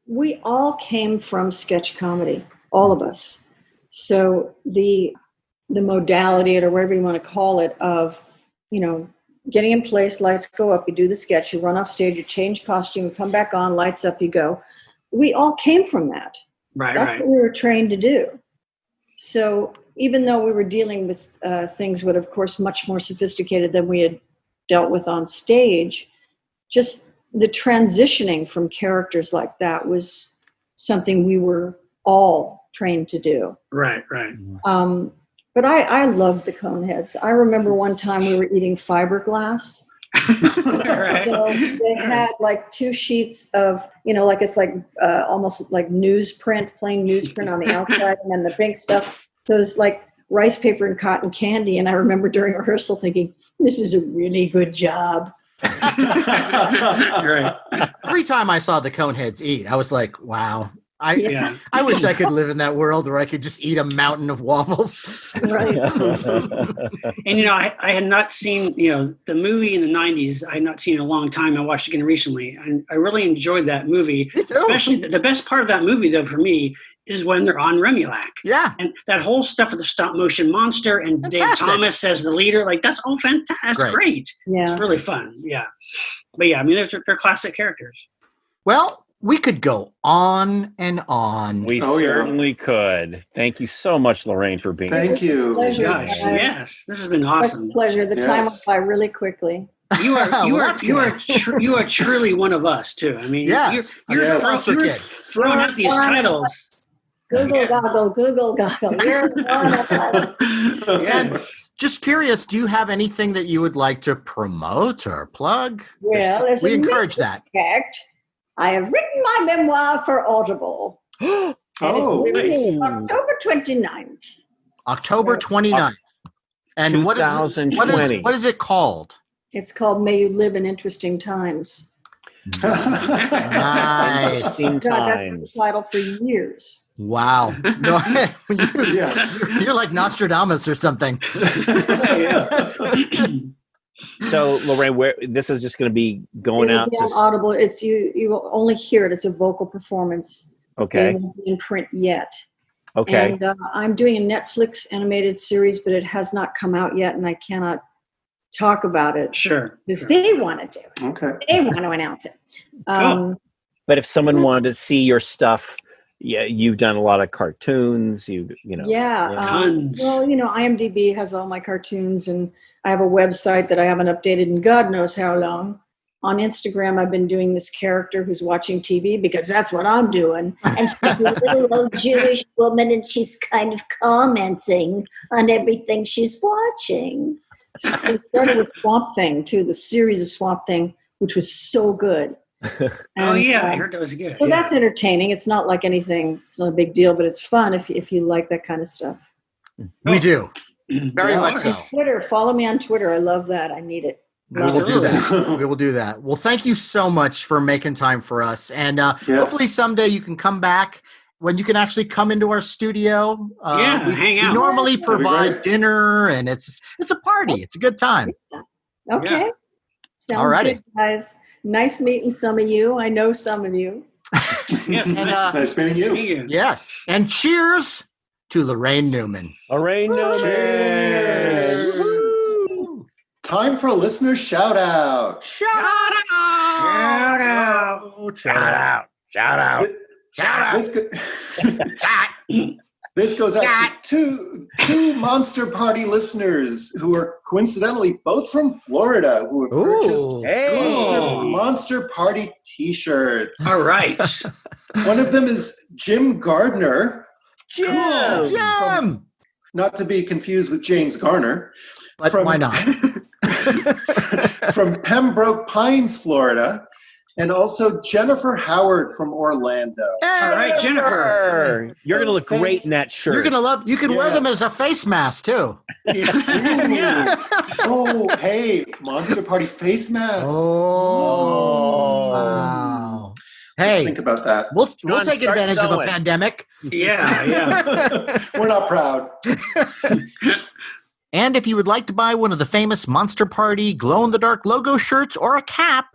we all came from sketch comedy, all of us. So the modality, or whatever you want to call it, of getting in place, lights go up, you do the sketch, you run off stage, you change costume, you come back on, lights up, you go. We all came from that. Right, That's what we were trained to do. So even though we were dealing with things that, of course, much more sophisticated than we had dealt with on stage, just the transitioning from characters like that was something we were all trained to do. Right, right. But I loved the Coneheads. I remember one time we were eating fiberglass. Right. So they had like 2 sheets of, it's like almost like newsprint, plain newsprint on the outside, and then the pink stuff. So it's like rice paper and cotton candy. And I remember during rehearsal thinking, this is a really good job. Right. Every time I saw the Coneheads eat, I was like, wow. I wish I could live in that world where I could just eat a mountain of waffles. Right. And, I had not seen, the movie in the 90s. I had not seen it in a long time. I watched it again recently. And I really enjoyed that movie. Especially the best part of that movie, though, for me, is when they're on Remulac. Yeah. And that whole stuff with the stop motion monster and Dave Thomas as the leader, like, that's all fantastic. That's great. Yeah. It's really fun. Yeah. But yeah, I mean, they're classic characters. Well, we could go on and on. We certainly could. Thank you so much, Lorraine, for being here. Thank you. Pleasure, Gosh, yes. This has been awesome. Pleasure. The time went by really quickly. You are truly one of us, too. I mean, you're throwing out these titles. Google goggle. You're one of us. And just curious, do you have anything that you would like to promote or plug? Well, we encourage that. I have written my memoir for Audible. Nice. October 29th. October 29th. And what is it called? It's called May You Live in Interesting Times. Nice. God, that's the title for years. Wow. No, you're like Nostradamus or something. So, Lorraine, this is just going to be going out on Audible. It's you will only hear it. It's a vocal performance. Okay. It won't be in print yet. Okay. And I'm doing a Netflix animated series, but it has not come out yet, and I cannot talk about it. Sure. Because they want to do it. Okay. They want to announce it. Cool. But if someone wanted to see your stuff, you've done a lot of cartoons. Tons. Well, IMDb has all my cartoons, and I have a website that I haven't updated in God knows how long. On Instagram, I've been doing this character who's watching TV because that's what I'm doing. And she's a little old Jewish woman, and she's kind of commenting on everything she's watching. It started with Swamp Thing, too, the series of Swamp Thing, which was so good. And, I heard that was good. So that's entertaining. It's not like anything. It's not a big deal, but it's fun if you like that kind of stuff. We do. Very much so. Twitter, follow me on Twitter. I love that. I need it. We will do Absolutely. that. We will do that. Well, thank you so much for making time for us. And hopefully someday you can come back when you can actually come into our studio. Hang out. We normally That'd be provide great. dinner, and it's a party. It's a good time. Okay. Yeah. Sounds Alrighty. good, guys. Nice meeting some of you. I know some of you. Yes. And, Nice meeting you. Thank you. yes. And cheers to Laraine Newman. LARAINE NEWMAN. Woo-hoo. Time for a listener shout out. Shout out. Shout out. This goes out to two Monster Party listeners who are coincidentally both from Florida who have purchased Ooh. Hey. Monster Party t-shirts. All right. One of them is Jim Gardner, Jim. Jim. not to be confused with James Garner, But From- why not? from Pembroke Pines, Florida, and also Jennifer Howard from Orlando. All right, Jennifer. You're going to look Thank- great in that shirt. You're gonna love. You can wear them Yes. as a face mask too. Yeah. Oh, hey, Monster Party face masks. Oh, Oh. wow. Let's Hey, think about that. we'll John, take start advantage of a sewing. pandemic. Yeah. We're not proud. And if you would like to buy one of the famous Monster Party glow-in-the-dark logo shirts or a cap,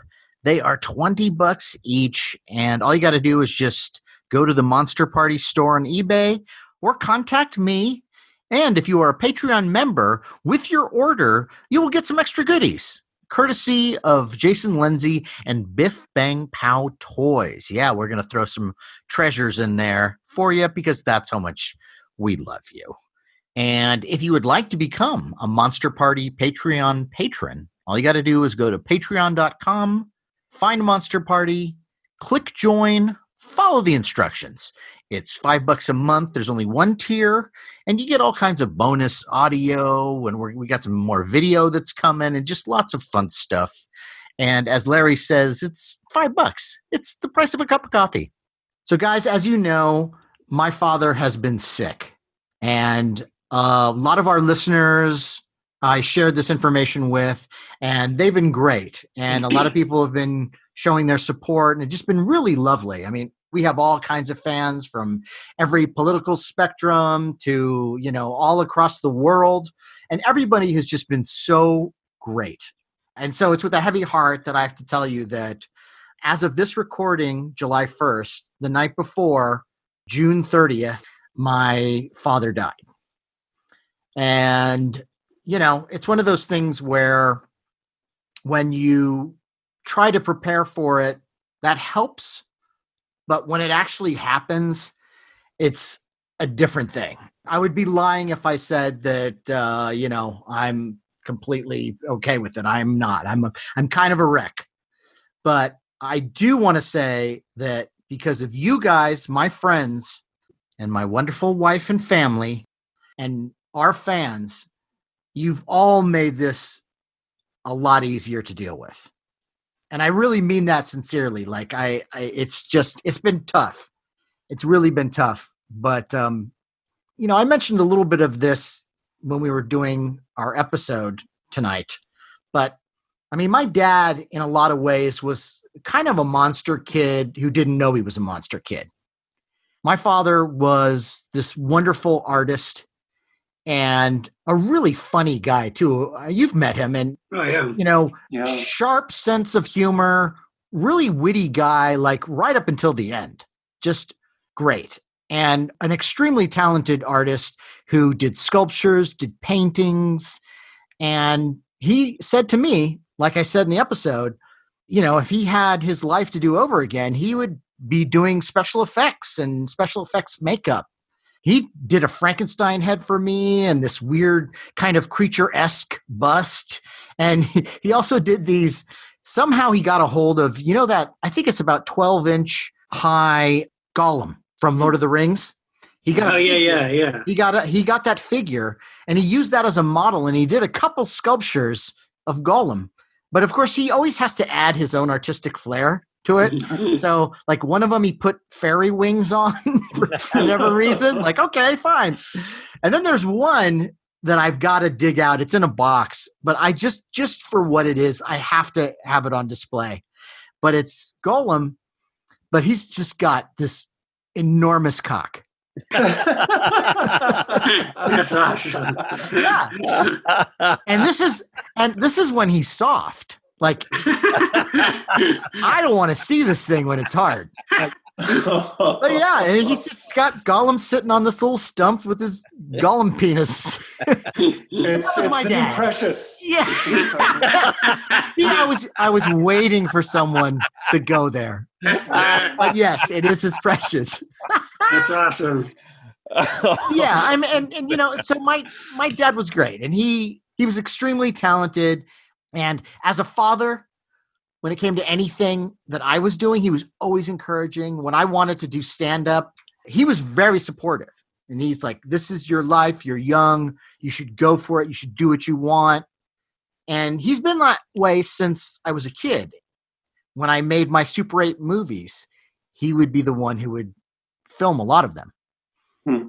they are $20 each. And all you got to do is just go to the Monster Party store on eBay or contact me. And if you are a Patreon member, with your order, you will get some extra goodies, courtesy of Jason Lindsay and Biff Bang Pow Toys. Yeah, we're going to throw some treasures in there for you because that's how much we love you. And if you would like to become a Monster Party Patreon patron, all you got to do is go to patreon.com, find Monster Party, click join, follow the instructions. It's $5 a month. There's only one tier, and you get all kinds of bonus audio, and we got some more video that's coming, and just lots of fun stuff. And as Larry says, it's $5. It's the price of a cup of coffee. So, guys, as you know, my father has been sick, and a lot of our listeners I shared this information with, and they've been great. And a lot of people have been showing their support, and it's just been really lovely. I mean, we have all kinds of fans from every political spectrum to, all across the world. And everybody has just been so great. And so it's with a heavy heart that I have to tell you that as of this recording, July 1st, the night before, June 30th, my father died. And, it's one of those things where when you try to prepare for it, that helps. But when it actually happens, it's a different thing. I would be lying if I said that, I'm completely okay with it. I'm not. I'm kind of a wreck. But I do want to say that because of you guys, my friends, and my wonderful wife and family, and our fans, you've all made this a lot easier to deal with. And I really mean that sincerely. Like it's been tough. It's really been tough. But, I mentioned a little bit of this when we were doing our episode tonight. But I mean, my dad in a lot of ways was kind of a monster kid who didn't know he was a monster kid. My father was this wonderful artist and a really funny guy too. You've met him, and Oh, yeah. Yeah. sharp sense of humor, really witty guy, like right up until the end. Just great. And an extremely talented artist who did sculptures, did paintings. And he said to me, like I said in the episode, if he had his life to do over again, he would be doing special effects and special effects makeup. He did a Frankenstein head for me and this weird kind of creature-esque bust. And he also did these, somehow he got a hold of, that, I think it's about 12-inch high Gollum from Lord of the Rings. He got Yeah. He got that figure, and he used that as a model, and he did a couple sculptures of Gollum. But of course, he always has to add his own artistic flair to it. So, like one of them, he put fairy wings on for whatever reason. Like, okay, fine. And then there's one that I've got to dig out. It's in a box, but I just for what it is, I have to have it on display. But it's Gollum, but he's just got this enormous cock. That's awesome. Yeah. And this is when he's soft. Like, I don't want to see this thing when it's hard. Like, but yeah, and he's just got Gollum sitting on this little stump with his Gollum penis. It's my the dad. new Precious. Yeah. Yeah, I was waiting for someone to go there. But yes, it is his Precious. That's awesome. Yeah, and you know, so my dad was great, and he was extremely talented, and as a father, when it came to anything that I was doing, he was always encouraging. When I wanted to do stand-up, he was very supportive. And he's like, this is your life. You're young. You should go for it. You should do what you want. And he's been that way since I was a kid. When I made my Super 8 movies, he would be the one who would film a lot of them.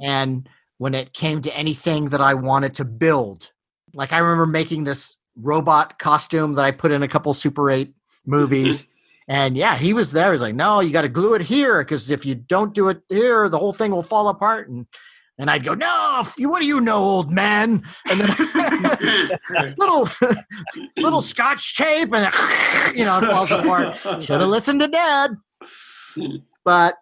And when it came to anything that I wanted to build, like I remember making this robot costume that I put in a couple Super 8 movies. And yeah, he was there. He's like, no, you got to glue it here, because if you don't do it here, the whole thing will fall apart. And I'd go, no, what do you know, old man? And then little scotch tape, and you know, it falls apart. Should have listened to Dad. But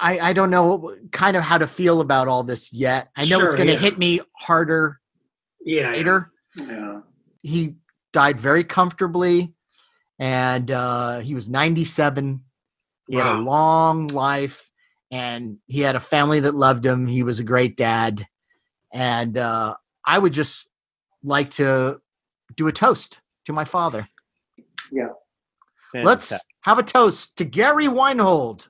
I don't know kind of how to feel about all this yet. I know it's going to hit me harder later. Yeah. He died very comfortably. And he was 97. He had a long life, and he had a family that loved him. He was a great dad. And I would just like to do a toast to my father. Yeah. Let's have a toast to Gary Weinhold.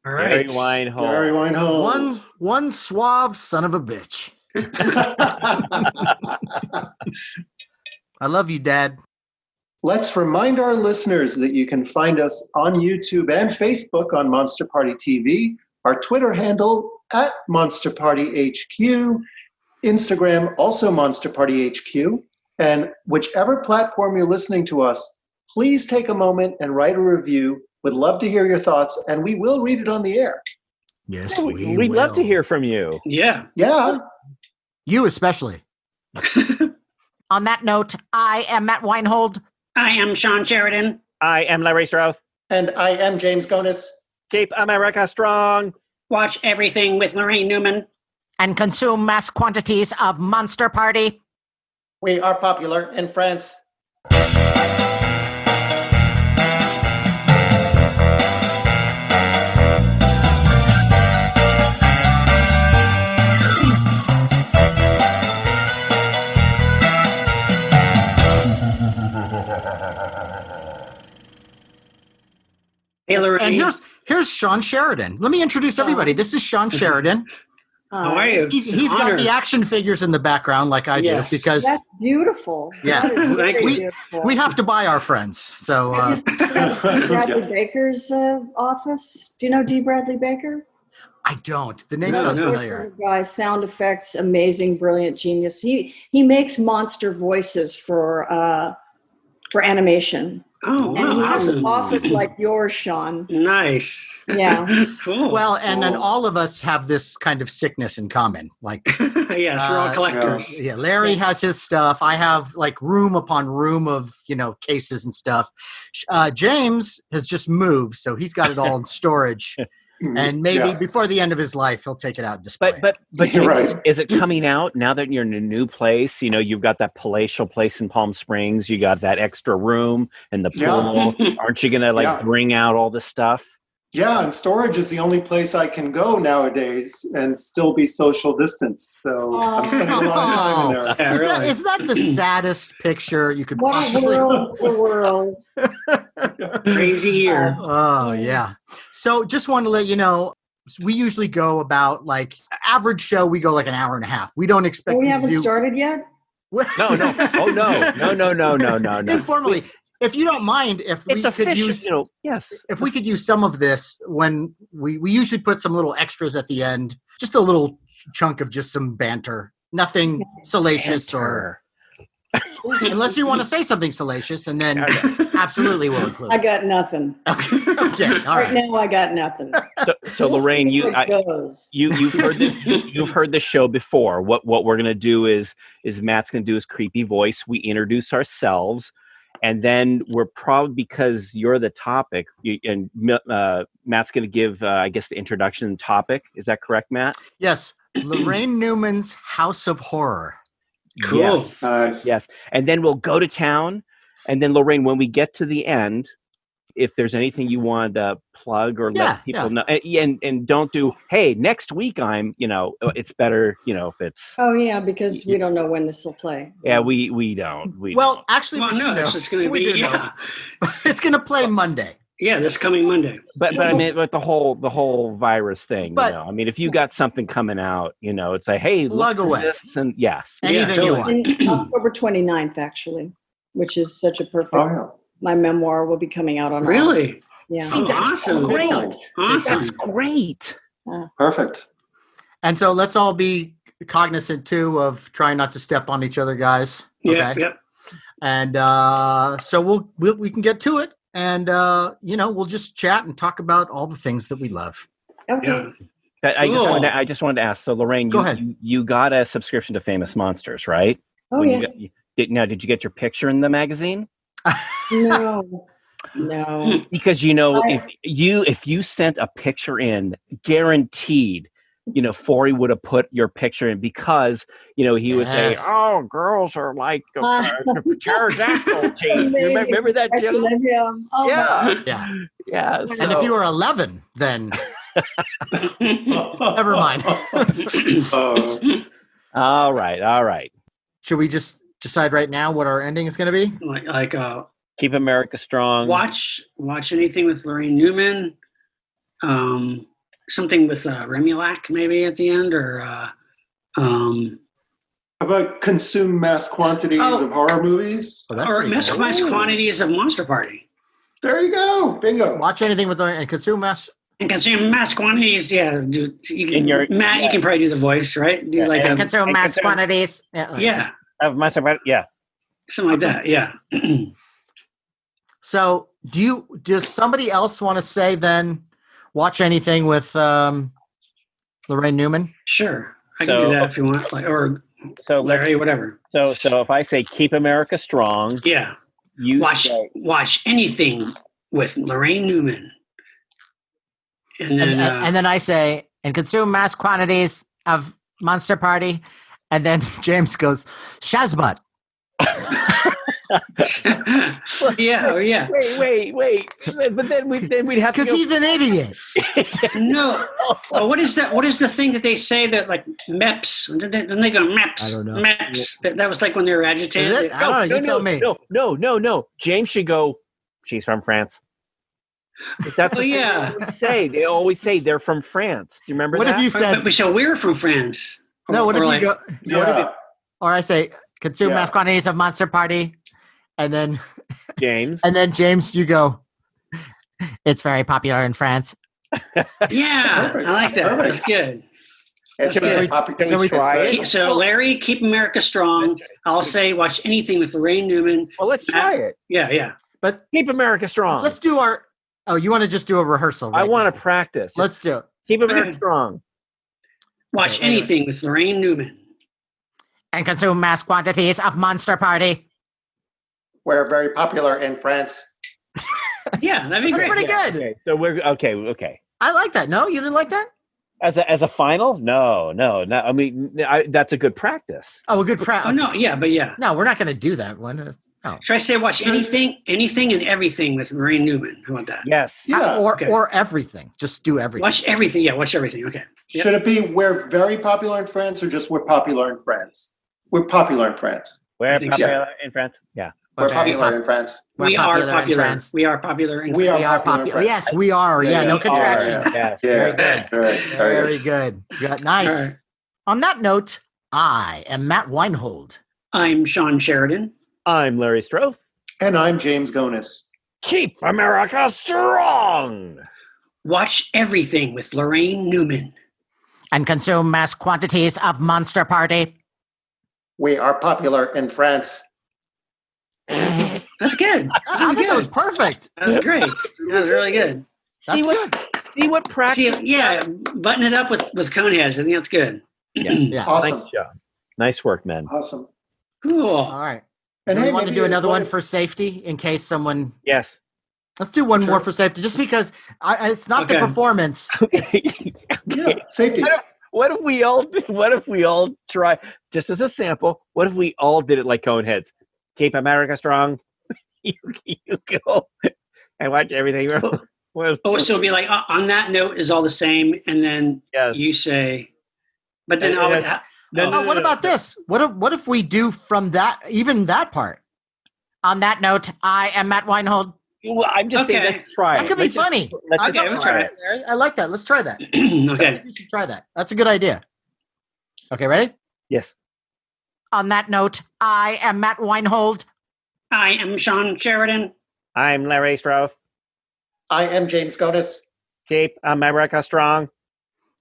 All right. Gary Weinhold. Gary Weinhold. One suave son of a bitch. I love you, Dad. Let's remind our listeners that you can find us on YouTube and Facebook on Monster Party TV, our Twitter handle at Monster Party HQ, Instagram also Monster Party HQ, and whichever platform you're listening to us, please take a moment and write a review. We'd love to hear your thoughts, and we will read it on the air. Yes, We'd love to hear from you. Yeah. Yeah. You especially. On that note, I am Matt Weinhold. I am Shawn Sheridan. I am Larry Strauss. And I am James Gonis. Keep America strong. Watch everything with Laraine Newman. And consume mass quantities of Monster Party. We are popular in France. Hey, Laraine. And here's Shawn Sheridan. Let me introduce everybody. This is Shawn Sheridan. How are you? He's got the action figures in the background like I do, because That's beautiful. Yeah. That is Thank very you. beautiful. we have to buy our friends. So Have you seen Bradley Baker's office? Do you know D. Bradley Baker? I don't. The name No, sounds no. familiar. Guy, sound effects, amazing, brilliant genius. He makes monster voices for animation. Oh, And he wow. has an Awesome. office like yours, Shawn. Nice. Yeah. Cool. Well, and then Cool. all of us have this kind of sickness in common. Like, Yes, we're all collectors. yeah, Larry has his stuff. I have like room upon room of, cases and stuff. James has just moved, so he's got it all in storage. And maybe before the end of his life, he'll take it out and display it. But You're right. is it coming out now that you're in a new place? You've got that palatial place in Palm Springs. You got that extra room and the pool. Aren't you gonna bring out all this stuff? Yeah, and storage is the only place I can go nowadays and still be social distance. So I'm spending a lot of time in there. Yeah, really. Is that the saddest picture you could What a possibly? world, the world. Crazy year. Oh, yeah. So just wanted to let you know, we usually go about average show, we go like an hour and a half. We don't expect We you to haven't do started yet? No. Oh no. Informally. If you don't mind, if we It's could official. use Yes. if we could use some of this when we usually put some little extras at the end, just a little chunk of just some banter. Nothing salacious Enter. unless you want to say something salacious, and then absolutely will include I it. got nothing. Okay, all Right right. now, I got nothing. So Lorraine, Here it goes. you've heard you've heard the show before. What we're gonna do is Matt's gonna do his creepy voice. We introduce ourselves, and then we're probably, because you're the topic, and Matt's gonna give I guess the introduction and topic. Is that correct, Matt? Yes, Laraine Newman's House of Horror. Cool. Yes. Nice. Yes, and then we'll go to town, and then Lorraine, when we get to the end, if there's anything you want to plug or let people know, and don't do, hey, next week it's better, if it's. Oh yeah, because we don't know when this will play. Yeah, we don't. Well, actually, Well, we do no, know. it's just going to We be, do know. yeah. It's going to play Monday. Yeah, this coming Monday. But I mean, with the whole virus thing, But- I mean, if you got something coming out, it's like, hey, Plug look away. at this, and yes, Anything you totally. want. In October 29th, actually, which is such a perfect. Oh, yeah. My memoir will be coming out on. Really? Yeah. Oh, awesome. great. Awesome. That's great. Perfect. And so let's all be cognizant too of trying not to step on each other, guys. Okay. Yeah, yep. And so we can get to it, and we'll just chat and talk about all the things that we love. Okay. Yeah. I just wanted to ask. So, Lorraine, Go ahead. you got a subscription to Famous Monsters, right? Oh When yeah. did you get your picture in the magazine? No. No. Because if you sent a picture in, guaranteed, Forey would have put your picture in, because he would say, Yes. "Oh, girls are like the pterodactyl teeth." Remember that joke? Oh, Yeah, Yeah. yeah. And so- if you were 11, then never mind. all right. Should we just decide right now what our ending is going to be? like Keep America strong. watch anything with Laraine Newman. Something with Remulac maybe at the end, or How about consume mass quantities of horror movies? Oh, that's or pretty mass cool. quantities of Monster Party. There you go. Bingo. Watch anything with and consume mass. And consume mass quantities, yeah. You can, Matt, you can probably do the voice, right? Do like And a, consume mass quantities. yeah, Of Monster Party, yeah. something like that, yeah. So does somebody else want to say then? Watch anything with Laraine Newman? Sure, I So- can do that if you want, or So Larry, whatever. So if I say keep America strong, Yeah, you watch anything with Laraine Newman, and then And then I say, and consume mass quantities of Monster Party. And then James goes, Shazbot. yeah, or yeah. Wait. But then we'd have to Because he's an idiot. No. Well, what is that? What is the thing that they say that like MEPS? Then they go MEPS. I don't know. MEPS. That was like when they were agitated. Is it? I don't know. You tell me. No. James should go. She's from France. That's Oh, yeah. They always say they're from France. Do you remember What that? if you said, But so we're from France. no, what if Or you like- go, Yeah. or I say, consume mass quantities of Monster Party. And then James? James, you go, it's very popular in France. Yeah, Perfect. I like that. Perfect. That's good. It's Can we- very popular. can we try it? So Larry, keep America strong. I'll say watch anything with Laraine Newman. Well, let's try it. Yeah. But Keep America strong. let's do you want to just do a rehearsal? I right want now? to practice. Let's do it. Keep America Okay. strong. Watch Okay, anything with Laraine Newman. And consume mass quantities of Monster Party. We're very popular in France. Yeah, that'd be That's great. pretty good. Okay, so we're okay. I like that. No, you didn't like that? As a final? No. I mean, that's a good practice. Oh, a good Oh no, yeah, but yeah. No, we're not going to do that one. No. Should I say watch anything and everything with Laraine Newman? How about that? Yes. Yeah. Or everything. Just do everything. Watch everything. Yeah, watch everything. Okay. Yep. Should it be we're very popular in France or just we're popular in France? We're popular in France. We're think so. popular in France. Yeah. We're Okay. popular in France. We're We are popular in popular. France. We are popular in We France. We are are popular in popular. France. Yes, we are. Yeah, Yeah, no we are, contractions. Yes. Very good. Very Very good. good. Yeah, nice. All right. On that note, I am Matt Weinhold. I'm Shawn Sheridan. I'm Larry Stroth. And I'm James Gonis. Keep America strong. Watch everything with Laraine Newman. And consume mass quantities of Monster Party. We are popular in France. That's good. I think that was perfect. That was great. That was really good. That's See what practice. Button it up with Coneheads. I think that's good. Yeah. Awesome. Nice job. Nice work, man. Awesome. Cool. All right. And Do hey, you want to maybe do another one if- for safety in case someone? Yes. Let's do one Sure. more for safety, just because it's not the Okay. performance. Okay. Yeah, safety. What if we all try, just as a sample, what if we all did it like Coneheads? Keep America strong. you go and watch everything. Oh, so it'll be like, on that note is all the same, and then Yes. you say, but then And- I'll. Oh, what about this? What if we do from that, even that part? On that note, I am Matt Weinhold. Well, I'm just saying, Okay. let's try it. That could be Let's just- funny. let's I just Okay, we'll try it. Larry. I like that. Let's try that. Okay. We should try that. That's a good idea. Okay, ready? Yes. On that note, I am Matt Weinhold. I am Shawn Sheridan. I'm Larry Stroth. I am James Gonis. Keep America strong.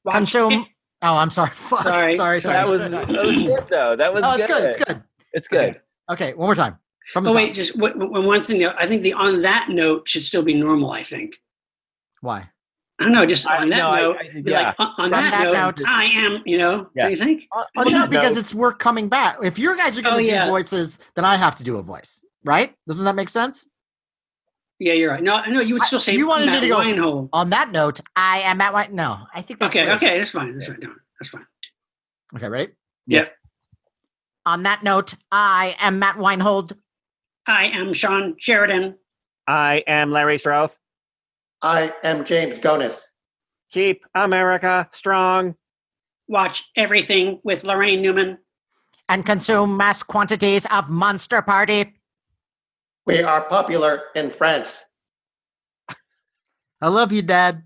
Consume. Oh, I'm sorry. Fuck. Sorry. Sorry. That was good, though. That was Oh, it's good. good. It's good. It's good. Okay, one more time. From the Oh top. wait, just one thing though. I think the on that note should still be normal. I think. Why? I don't know. Just on that note, I- be yeah. like on From that, that note, note- I am. Yeah. Do you think? Well, On no, that because note- it's work coming back. If you guys are going to Oh, do yeah. voices, then I have to do a voice, right? Doesn't that make sense? Yeah, you're right. No, you would still say You wanted me Matt to go- Weinhold. On that note, I am Matt White. No, I think that's Okay, weird. okay, that's fine. That's fine. No, that's fine. Okay, ready? Yes. On that note, I am Matt Weinhold. I am Shawn Sheridan. I am Larry Stroth. I am James Gonis. Keep America strong. Watch everything with Laraine Newman. And consume mass quantities of Monster Party. We are popular in France. I love you, Dad.